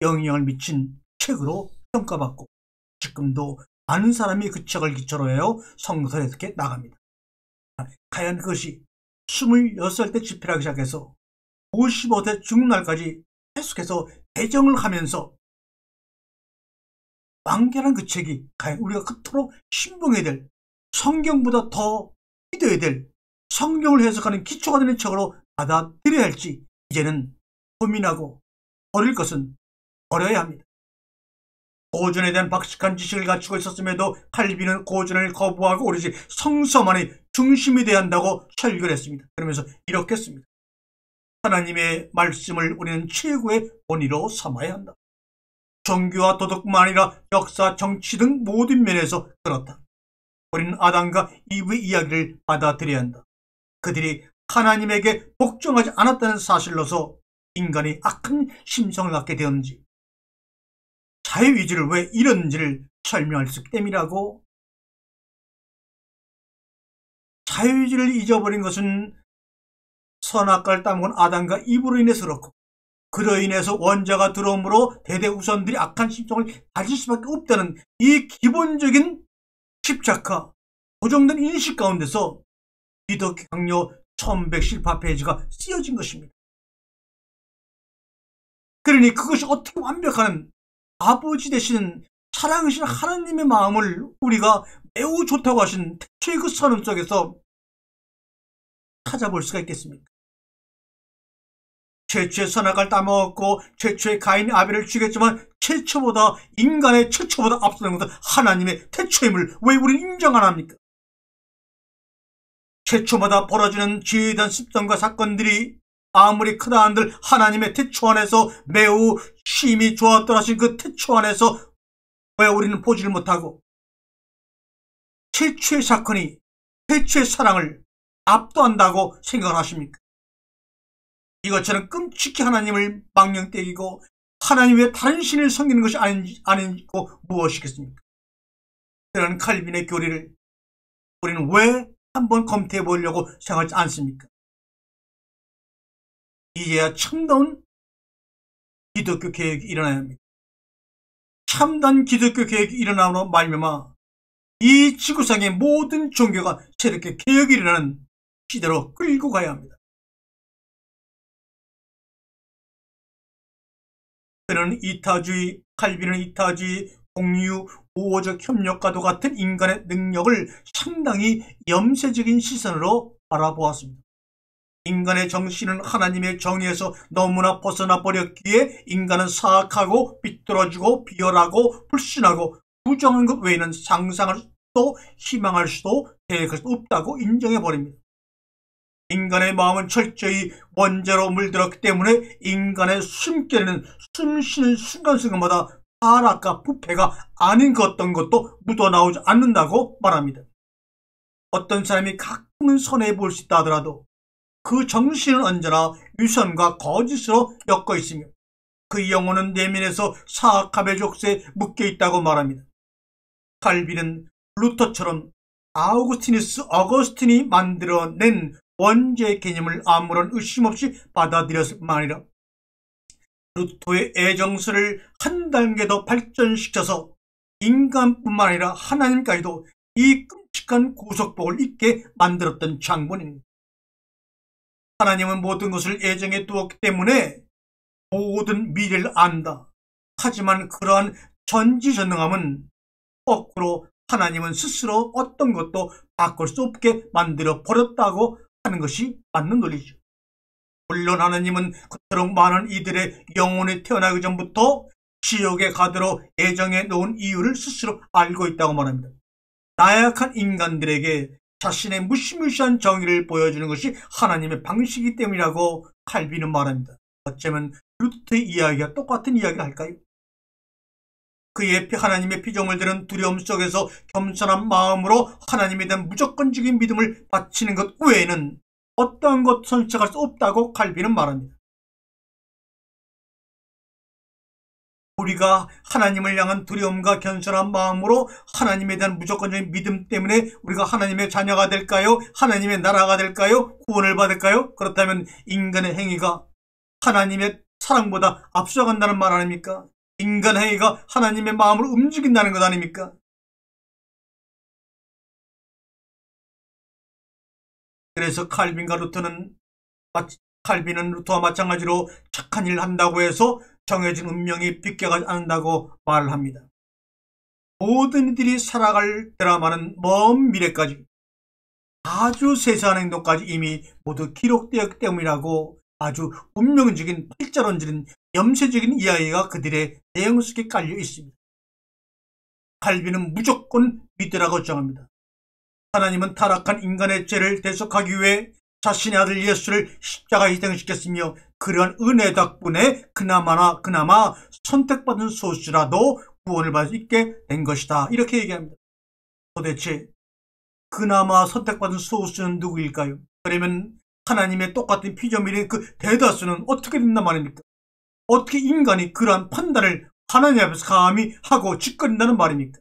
영향을 미친 책으로 평가받고 지금도 많은 사람이 그 책을 기초로 해요 성서를 해석해 나갑니다. 과연 그것이 26살 때 집필하기 시작해서 55세 죽는 날까지 계속해서 개정을 하면서 완결한 그 책이 과연 우리가 그토록 신봉해야 될, 성경보다 더 믿어야 될, 성경을 해석하는 기초가 되는 책으로 받아들여야 할지 이제는 고민하고 버릴 것은 버려야 합니다. 고전에 대한 박식한 지식을 갖추고 있었음에도 칼빈은 고전을 거부하고 오로지 성서만이 중심이 되어야 한다고 설교를 했습니다. 그러면서 이렇게 했습니다. 하나님의 말씀을 우리는 최고의 본의로 삼아야 한다. 종교와 도덕뿐만 아니라 역사, 정치 등 모든 면에서 그렇다. 우리는 아담과 이브의 이야기를 받아들여야 한다. 그들이 하나님에게 복종하지 않았다는 사실로서 인간이 악한 심성을 갖게 되었는지, 자유의지를 왜 잃었는지를 설명할 수 있기 때문이라고. 자유의지를 잊어버린 것은 선악과를 따먹은 아담과 이브로 인해서 그렇고, 그로 인해서 원자가 들어옴으로 대대후손들이 악한 심성을 가질 수밖에 없다는 이 기본적인 집착과 고정된 인식 가운데서 기독교 강요 1118페이지가 쓰여진 것입니다. 그러니 그것이 어떻게 완벽한 아버지 되시는 사랑하신 하나님의 마음을 우리가 매우 좋다고 하신 태초의 그 선언 속에서 찾아볼 수가 있겠습니까? 최초의 선악을 따먹었고 최초의 가인이 아벨을 죽였지만 인간의 최초보다 앞서는 것은 하나님의 태초임을 왜 우리는 인정 안 합니까? 최초마다 벌어지는 죄에 대한 습성과 사건들이 아무리 크다 한들 하나님의 태초 안에서 매우 힘이 좋았더라 하신 그 태초 안에서 왜 우리는 보지를 못하고 최초의 사건이 최초의 사랑을 압도한다고 생각을 하십니까? 이것처럼 끔찍히 하나님을 망령때리고 하나님 외에 다른 신을 섬기는 것이 아니고 무엇이겠습니까? 그런 칼빈의 교리를 우리는 왜 한번 검토해 보려고 생각하지 않습니까? 이제야 참다운 기독교 개혁이 일어나야 합니다. 참다운 기독교 개혁이 일어나므로 말미암아 이 지구상의 모든 종교가 새롭게 개혁이 일어나는 시대로 끌고 가야 합니다. 그는 이타주의, 칼빈은 이타주의, 공유, 우호적 협력과도 같은 인간의 능력을 상당히 염세적인 시선으로 바라보았습니다. 인간의 정신은 하나님의 정의에서 너무나 벗어나 버렸기에 인간은 사악하고 삐뚤어지고 비열하고 불순하고 부정한 것 외에는 상상할 수도 희망할 수도 계획할 수도 없다고 인정해버립니다. 인간의 마음은 철저히 원죄로 물들었기 때문에 인간의 숨결에는 숨쉬는 순간순간마다 타락과 부패가 아닌 그 어떤 것도 묻어나오지 않는다고 말합니다. 어떤 사람이 가끔은 손해볼 수 있다 하더라도 그 정신은 언제나 위선과 거짓으로 엮여 있으며 그 영혼은 내면에서 사악함의 족쇄에 묶여 있다고 말합니다. 칼빈은 루터처럼 어거스틴이 만들어낸 원죄의 개념을 아무런 의심 없이 받아들였을 뿐 아니라 루터의 애정서를 한 단계 더 발전시켜서 인간뿐만 아니라 하나님까지도 이 끔찍한 구속복을 잊게 만들었던 장본인입니다. 하나님은 모든 것을 애정에 두었기 때문에 모든 미래를 안다. 하지만 그러한 전지전능함은 거꾸로 하나님은 스스로 어떤 것도 바꿀 수 없게 만들어 버렸다고 하는 것이 맞는 논리죠. 물론 하나님은 그토록 많은 이들의 영혼이 태어나기 전부터 지옥에 가도록 애정해 놓은 이유를 스스로 알고 있다고 말합니다. 나약한 인간들에게 자신의 무시무시한 정의를 보여주는 것이 하나님의 방식이기 때문이라고 칼빈은 말합니다. 어쩌면 루터의 이야기가 똑같은 이야기를 할까요? 그의 하나님의 피조물들은 두려움 속에서 겸손한 마음으로 하나님에 대한 무조건적인 믿음을 바치는 것 외에는 어떠한 것 선택할 수 없다고 칼빈은 말합니다. 우리가 하나님을 향한 두려움과 겸손한 마음으로 하나님에 대한 무조건적인 믿음 때문에 우리가 하나님의 자녀가 될까요? 하나님의 나라가 될까요? 구원을 받을까요? 그렇다면 인간의 행위가 하나님의 사랑보다 앞서간다는 말 아닙니까? 인간의 행위가 하나님의 마음을 움직인다는 것 아닙니까? 그래서 칼빈은 루터와 마찬가지로 착한 일을 한다고 해서 정해진 운명이 비껴가지 않는다고 말을 합니다. 모든 이들이 살아갈 드라마는 먼 미래까지 아주 세세한 행동까지 이미 모두 기록되었기 때문이라고 아주 운명적인 팔자론적인 염세적인 이야기가 그들의 내용 속에 깔려 있습니다. 칼빈은 무조건 믿으라고 주장합니다. 하나님은 타락한 인간의 죄를 대속하기 위해 자신의 아들 예수를 십자가에 희생시켰으며 그러한 은혜 덕분에 그나마 선택받은 소수라도 구원을 받을 수 있게 된 것이다. 이렇게 얘기합니다. 도대체 그나마 선택받은 소수는 누구일까요? 그러면 하나님의 똑같은 피조물인 그 대다수는 어떻게 된단 말입니까? 어떻게 인간이 그러한 판단을 하나님 앞에서 감히 하고 짓거린다는 말입니까?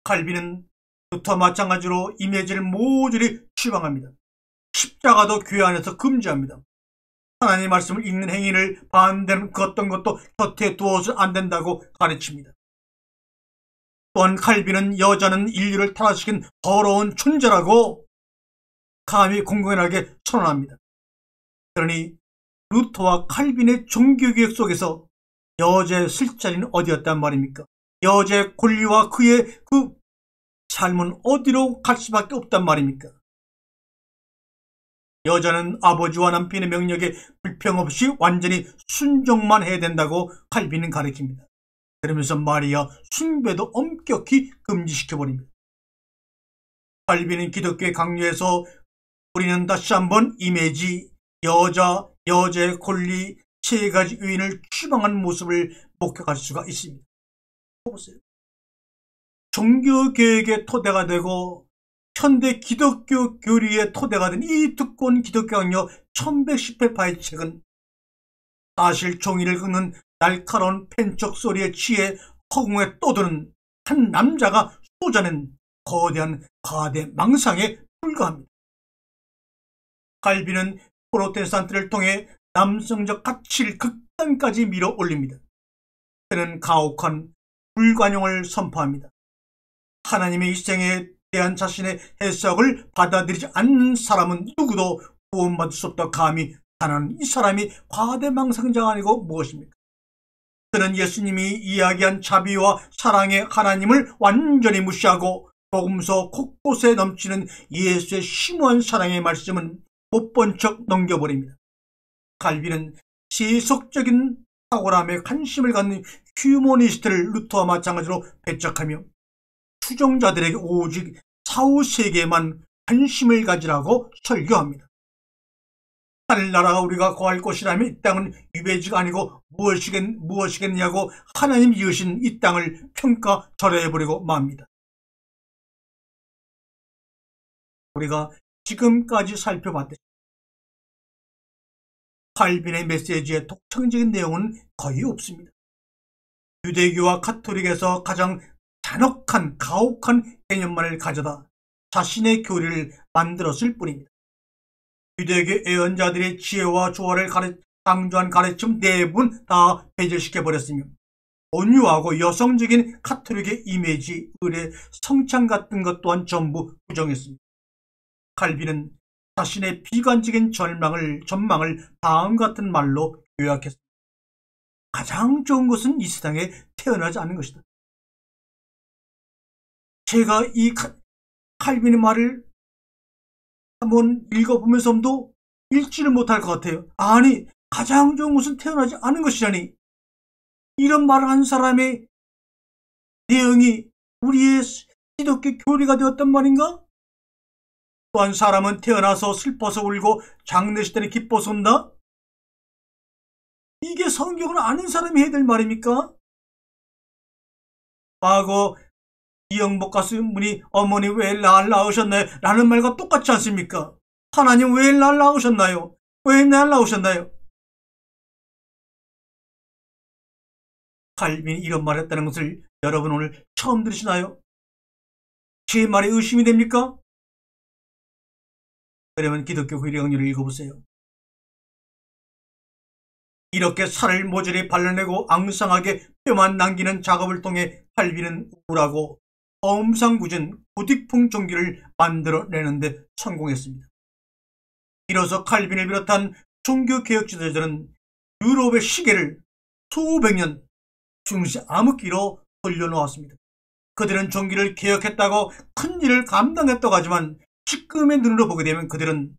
칼빈은 루터와 마찬가지로 이미지를 모조리 추방합니다. 십자가도 교회 안에서 금지합니다. 하나님 말씀을 읽는 행위를 반대하는 그 어떤 것도 곁에 두어서는 안 된다고 가르칩니다. 또한 칼빈은 여자는 인류를 타락시킨 더러운 존재라고 감히 공공연하게 선언합니다. 그러니 루터와 칼빈의 종교개혁 속에서 여자의 쓸 자리는 어디였단 말입니까? 여자의 권리와 그의 그 삶은 어디로 갈 수밖에 없단 말입니까? 여자는 아버지와 남편의 명령에 불평 없이 완전히 순종만 해야 된다고 칼빈은 가르칩니다. 그러면서 마리아 숭배도 엄격히 금지시켜버립니다. 칼빈은 기독교의 강요에서 우리는 다시 한번 이미지, 여자의 권리, 세 가지 요인을 추방한 모습을 목격할 수가 있습니다. 보세요. 종교개혁의 토대가 되고 현대 기독교 교리의 토대가 된 이 두꺼운 기독교 강요 1118파의 책은 사실 종이를 긁는 날카로운 펜척 소리에 취해 허공에 떠드는 한 남자가 쏟아낸 거대한 과대 망상에 불과합니다. 칼빈은 프로테스탄트를 통해 남성적 가치를 극단까지 밀어 올립니다. 그는 가혹한 불관용을 선포합니다. 하나님의 희생에 대한 자신의 해석을 받아들이지 않는 사람은 누구도 구원받을 수 없다고 감히 단언하는 이 사람이 과대망상자가 아니고 무엇입니까? 그는 예수님이 이야기한 자비와 사랑의 하나님을 완전히 무시하고 복음서 곳곳에 넘치는 예수의 심오한 사랑의 말씀은 못 본 척 넘겨버립니다. 칼빈은 세속적인 탁월함에 관심을 갖는 휴머니스트를 루터와 마찬가지로 배척하며 추종자들에게 오직 사후세계에만 관심을 가지라고 설교합니다. 하늘나라가 우리가 거할 곳이라면 이 땅은 유배지가 아니고 무엇이겠냐고 하나님 지으신 이 땅을 평가절하해버리고 맙니다. 우리가 지금까지 살펴봤듯이 칼빈의 메시지의 독창적인 내용은 거의 없습니다. 유대교와 카톨릭에서 가장 잔혹한 가혹한 개념만을 가져다 자신의 교리를 만들었을 뿐입니다. 유대교 예언자들의 지혜와 조화를 강조한 가르침 대부분 다 배제시켜버렸으며 온유하고 여성적인 카톨릭의 이미지, 의례, 성찬 같은 것 또한 전부 부정했습니다. 칼빈은 자신의 비관적인 전망을 다음 같은 말로 요약했습니다. 가장 좋은 것은 이 세상에 태어나지 않는 것이다. 제가 이 칼빈의 말을 한번 읽어보면서도 읽지를 못할 것 같아요. 아니, 가장 좋은 것은 태어나지 않은 것이라니. 이런 말을 한 사람의 내용이 우리의 기독교 교리가 되었단 말인가? 또한 사람은 태어나서 슬퍼서 울고 장례식 때는 기뻐서 운다? 이게 성경을 아는 사람이 해야 될 말입니까? 과거 이영복 가수분이 어머니 왜 날 낳으셨나요? 라는 말과 똑같지 않습니까? 하나님 왜 날 낳으셨나요? 왜 날 낳으셨나요? 칼빈이 이런 말을 했다는 것을 여러분 오늘 처음 들으시나요? 제 말에 의심이 됩니까? 그러면 기독교 회령률을 읽어보세요. 이렇게 살을 모조리 발라내고 앙상하게 뼈만 남기는 작업을 통해 칼빈은 우울하고 엄상궂은 부득풍 종교를 만들어내는데 성공했습니다. 이로써 칼빈을 비롯한 종교개혁 지도자들은 유럽의 시계를 수백 년 중시 암흑기로 돌려놓았습니다. 그들은 종교를 개혁했다고 큰 일을 감당했다고 하지만 지금의 눈으로 보게 되면 그들은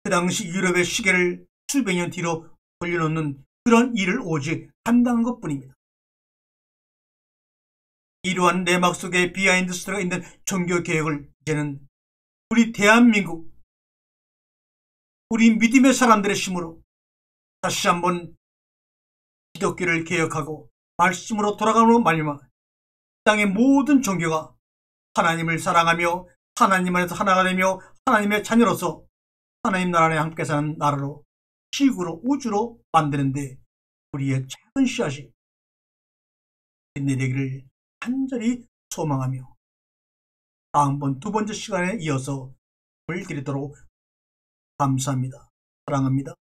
그 당시 유럽의 시계를 수백 년 뒤로 돌려놓는 그런 일을 오직 감당한 것뿐입니다. 이러한 내막 속에 비하인드 스토리가 있는 종교개혁을 이제는 우리 대한민국, 우리 믿음의 사람들의 힘으로 다시 한번 기독교를 개혁하고 말씀으로 돌아가는 말미암아 땅의 모든 종교가 하나님을 사랑하며 하나님 안에서 하나가 되며 하나님의 자녀로서 하나님 나라 안에 함께 사는 나라로 지구로 우주로 만드는데 우리의 작은 씨앗이 내리기를 간절히 소망하며 다음번 두 번째 시간에 이어서 을 드리도록 감사합니다. 사랑합니다.